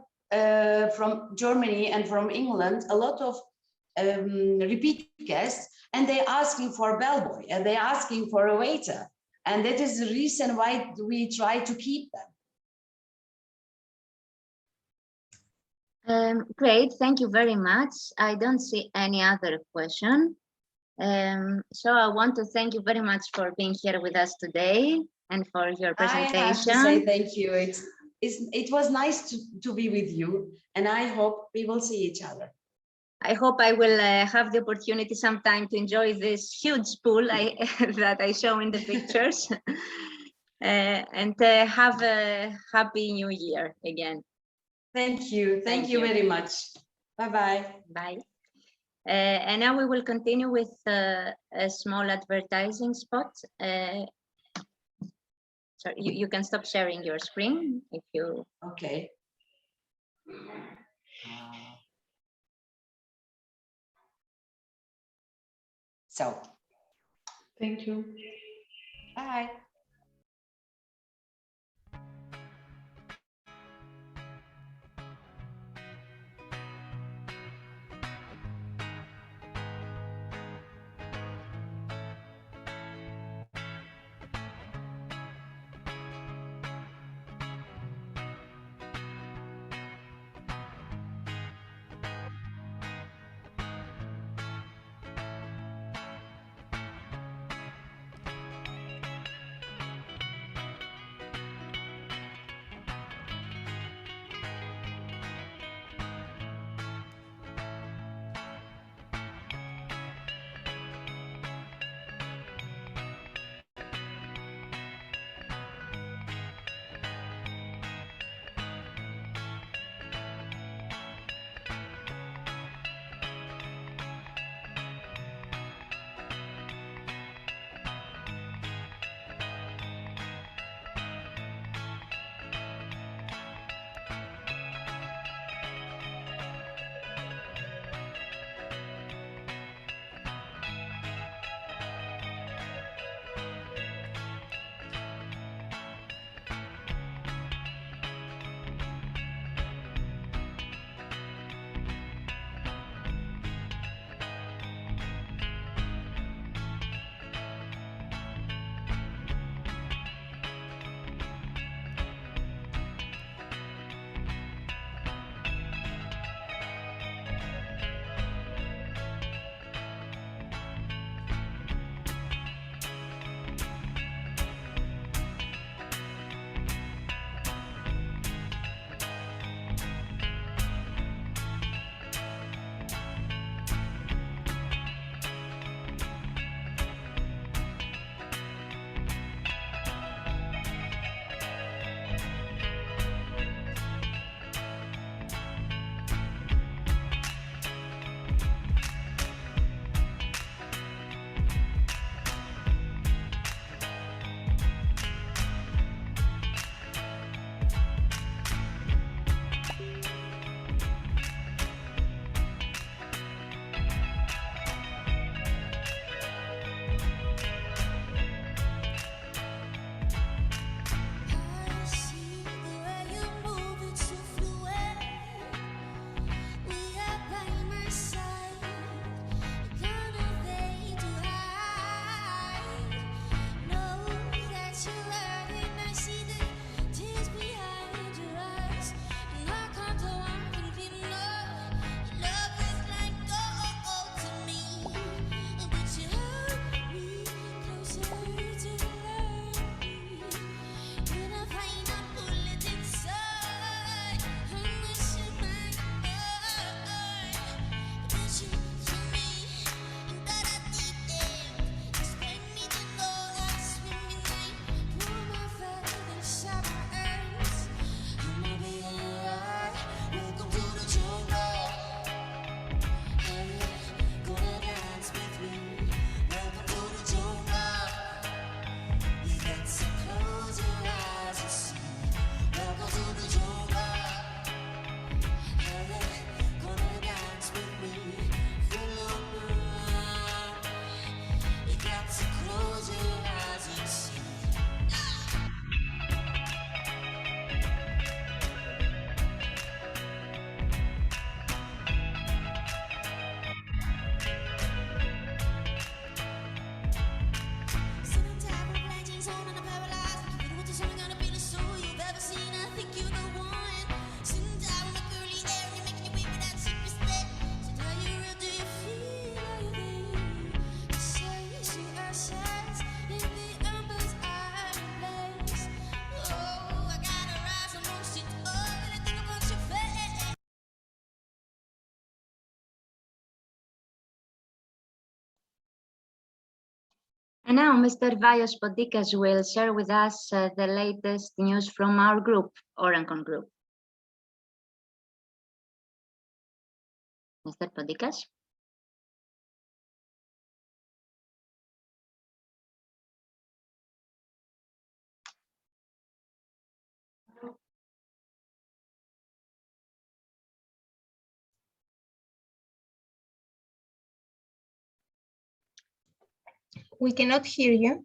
from Germany and from England, a lot of repeat guests, and they're asking for a bellboy and they're asking for a waiter. And that is the reason why we try to keep them. Great, thank you very much. I don't see any other question. So I want to thank you very much for being here with us today and for your presentation. I have to say thank you. It was nice to be with you, and I hope we will see each other. I hope I will have the opportunity sometime to enjoy this huge pool that I show in the pictures. And have a happy new year again. Thank you. Thank you very much. Bye-bye. Bye. And now we will continue with a small advertising spot. So you can stop sharing your screen if you... Okay. So. Thank you. Bye. And now Mr. Vaios Podikas will share with us the latest news from our group, Orancon Group. Mr. Podikas? We cannot hear you.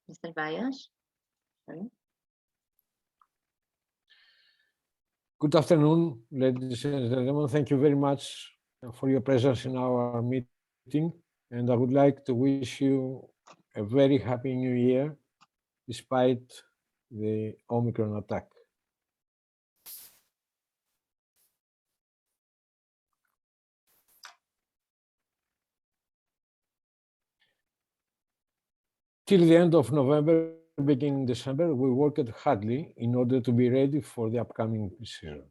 Mr. Vaios? Sorry. Good afternoon, ladies and gentlemen. Thank you very much for your presence in our meeting. And I would like to wish you a very happy new year, despite the Omicron attack. Till the end of November, beginning December, we worked hardly in order to be ready for the upcoming season.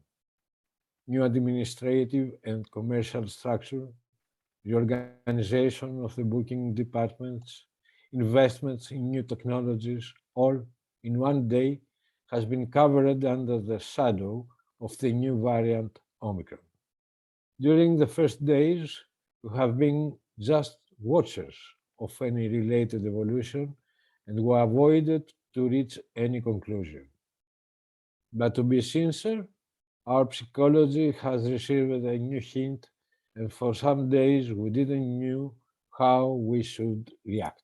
New administrative and commercial structure, the organization of the booking departments, investments in new technologies, all in one day has been covered under the shadow of the new variant Omicron. During the first days, we have been just watchers of any related evolution, and we avoided to reach any conclusion. But to be sincere, our psychology has received a new hint, and for some days we didn't know how we should react.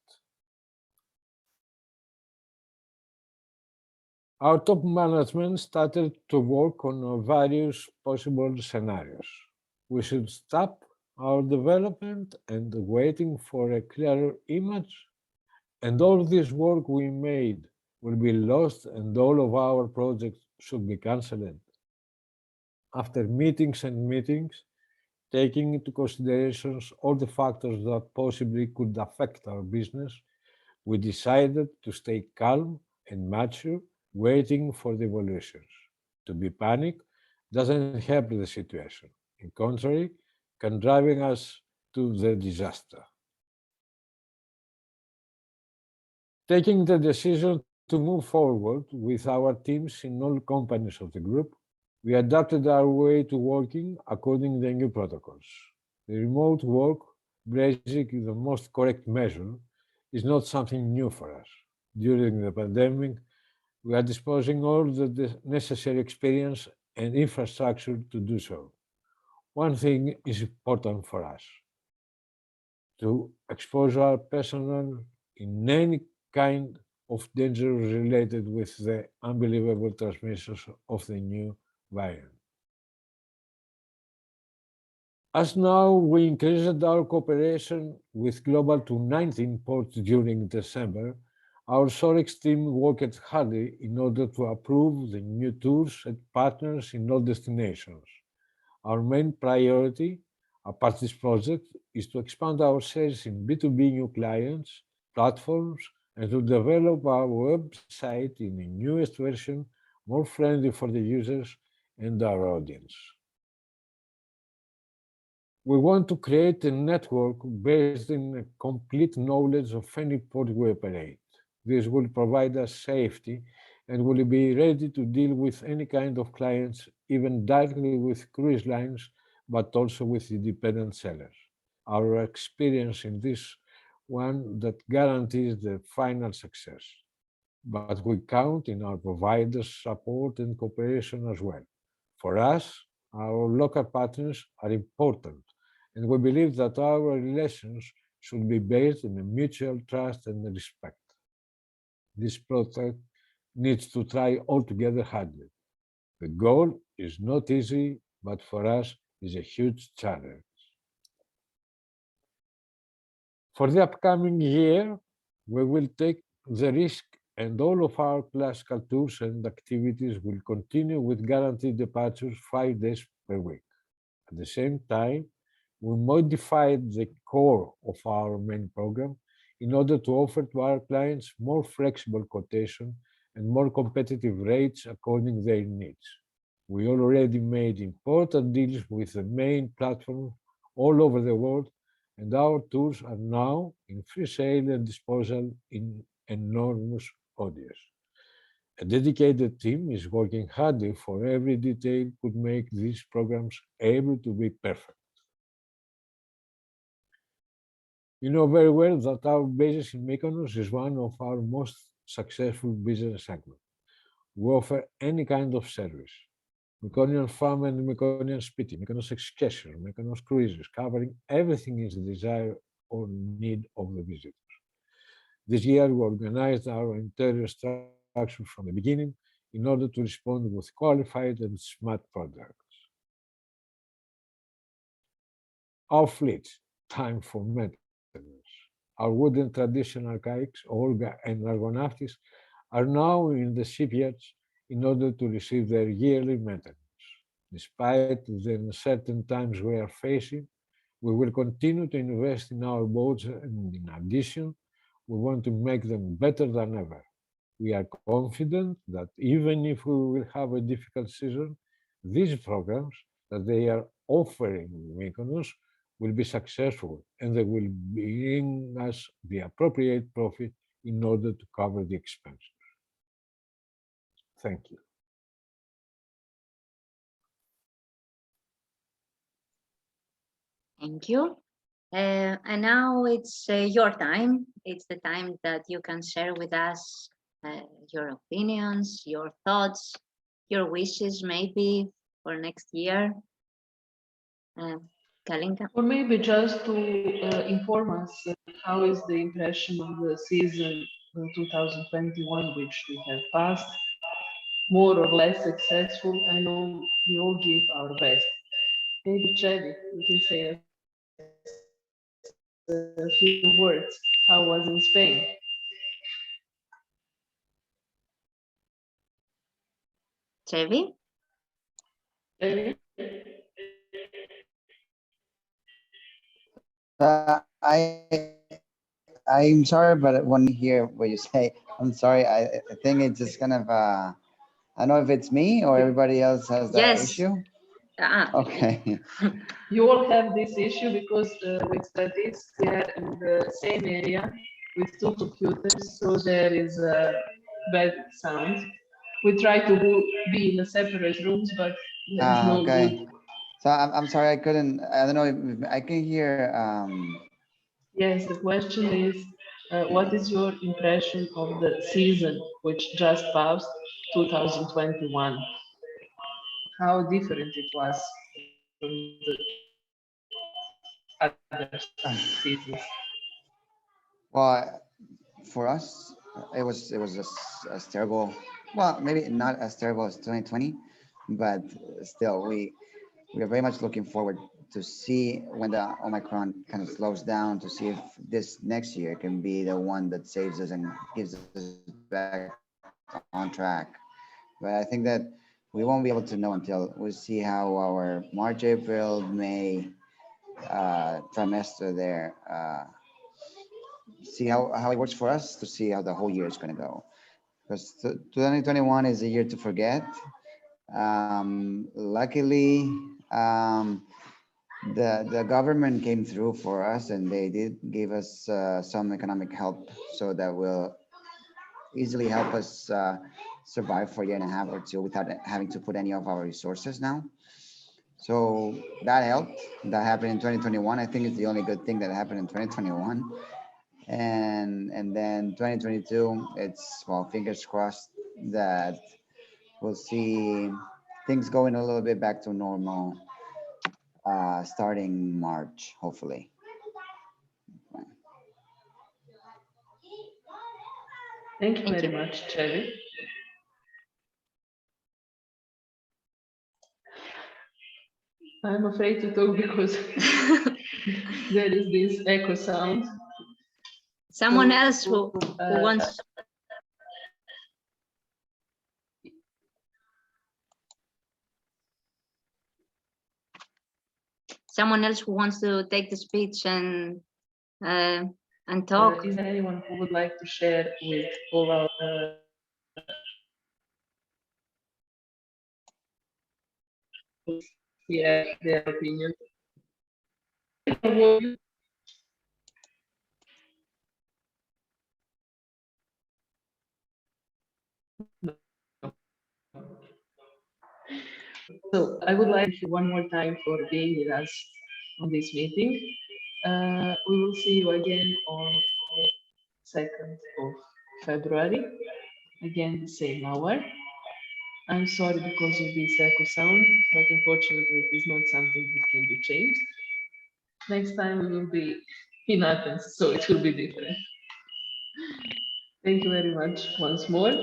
Our top management started to work on various possible scenarios. We should stop our development and waiting for a clearer image, and all this work we made will be lost and all of our projects should be cancelled. After meetings and meetings, taking into considerations all the factors that possibly could affect our business, we decided to stay calm and mature, waiting for the evolutions. To be panic doesn't help the situation. In contrary, can driving us to the disaster. Taking the decision to move forward with our teams in all companies of the group, we adapted our way to working according to the new protocols. The remote work, basically the most correct measure, is not something new for us. During the pandemic, we are disposing all the necessary experience and infrastructure to do so. One thing is important for us: to expose our personnel in any kind of danger related with the unbelievable transmissions of the new variant. As now we increased our cooperation with Global to 19 ports during December, our Sorex team worked hardly in order to approve the new tours and partners in all destinations. Our main priority, apart this project, is to expand our sales in B2B new clients, platforms, and to develop our website in the newest version, more friendly for the users and our audience. We want to create a network based in a complete knowledge of any port we operate. This will provide us safety and will be ready to deal with any kind of clients, even directly with cruise lines, but also with independent sellers. Our experience in this one that guarantees the final success. But we count in our providers' support and cooperation as well. For us, our local partners are important, and we believe that our relations should be based on a mutual trust and respect. This project needs to try altogether hardly. The goal is not easy, but for us is a huge challenge. For the upcoming year, we will take the risk and all of our classical tours and activities will continue with guaranteed departures 5 days per week. At the same time, we modified the core of our main program in order to offer to our clients more flexible quotation and more competitive rates according to their needs. We already made important deals with the main platform all over the world, and our tours are now in free sale and disposal in enormous audience. A dedicated team is working hard for every detail could make these programs able to be perfect. You know very well that our business in Mykonos is one of our most successful business segments. We offer any kind of service. Mykonos Farm and Mykonos SPITI, Mykonos Excursion, Mykonos Cruises, covering everything is the desire or need of the visitors. This year, we organized our interior structure from the beginning in order to respond with qualified and smart products. Our fleets, time for maintenance. Our wooden traditional kayaks, Olga and Argonautis, are now in the shipyards in order to receive their yearly maintenance. Despite the uncertain times we are facing, we will continue to invest in our boats, and in addition, we want to make them better than ever. We are confident that even if we will have a difficult season, these programs that they are offering Mykonos will be successful, and they will bring us the appropriate profit in order to cover the expenses. Thank you. Thank you. And now it's your time. It's the time that you can share with us your opinions, your thoughts, your wishes maybe for next year. Kalinka? Or maybe just to inform us how is the impression of the season 2021, which we have passed, more or less successful. I know we all give our best. Maybe Chevy, you can say a few words. How was in Spain? Chevy? Chevy? I'm sorry, but when you hear what you say, I'm sorry. I think it's just kind of I don't know if it's me or everybody else has that Yes. issue. Ah. Okay. You all have this issue because with studies we are in the same area with two computers, so there is a bad sound. We try to be in the separate rooms, but there's no Okay. good. So I'm sorry, I couldn't. I don't know if I can hear. Yes, the question is, what is your impression of the season which just passed, 2021? How different it was from the other seasons? Well, for us, it was just as terrible. Well, maybe not as terrible as 2020, but still, we are very much looking forward to see when the Omicron kind of slows down, to see if this next year can be the one that saves us and gives us back on track. But I think that we won't be able to know until we see how our March, April, May trimester there, see how it works for us, to see how the whole year is going to go. Because 2021 is a year to forget. Luckily, the government came through for us, and they did give us some economic help, so that will easily help us survive for a year and a half or two without having to put any of our resources now. So that helped. That happened in 2021. I think it's the only good thing that happened in 2021. And then 2022, it's, well, fingers crossed that we'll see things going a little bit back to normal starting March, hopefully. Thank you very much, Chevy. I'm afraid to talk because there is this echo sound. Someone else who wants. Someone else who wants to take the speech and talk. Is there anyone who would like to share with all our their opinion? So I would like to thank you one more time for being with us on this meeting. We will see you again on the 2nd of February, again the same hour. I'm sorry because of this echo sound, but unfortunately it is not something that can be changed. Next time we will be in Athens, so it will be different. Thank you very much once more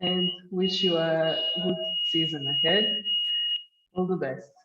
and wish you a good season ahead. All the best.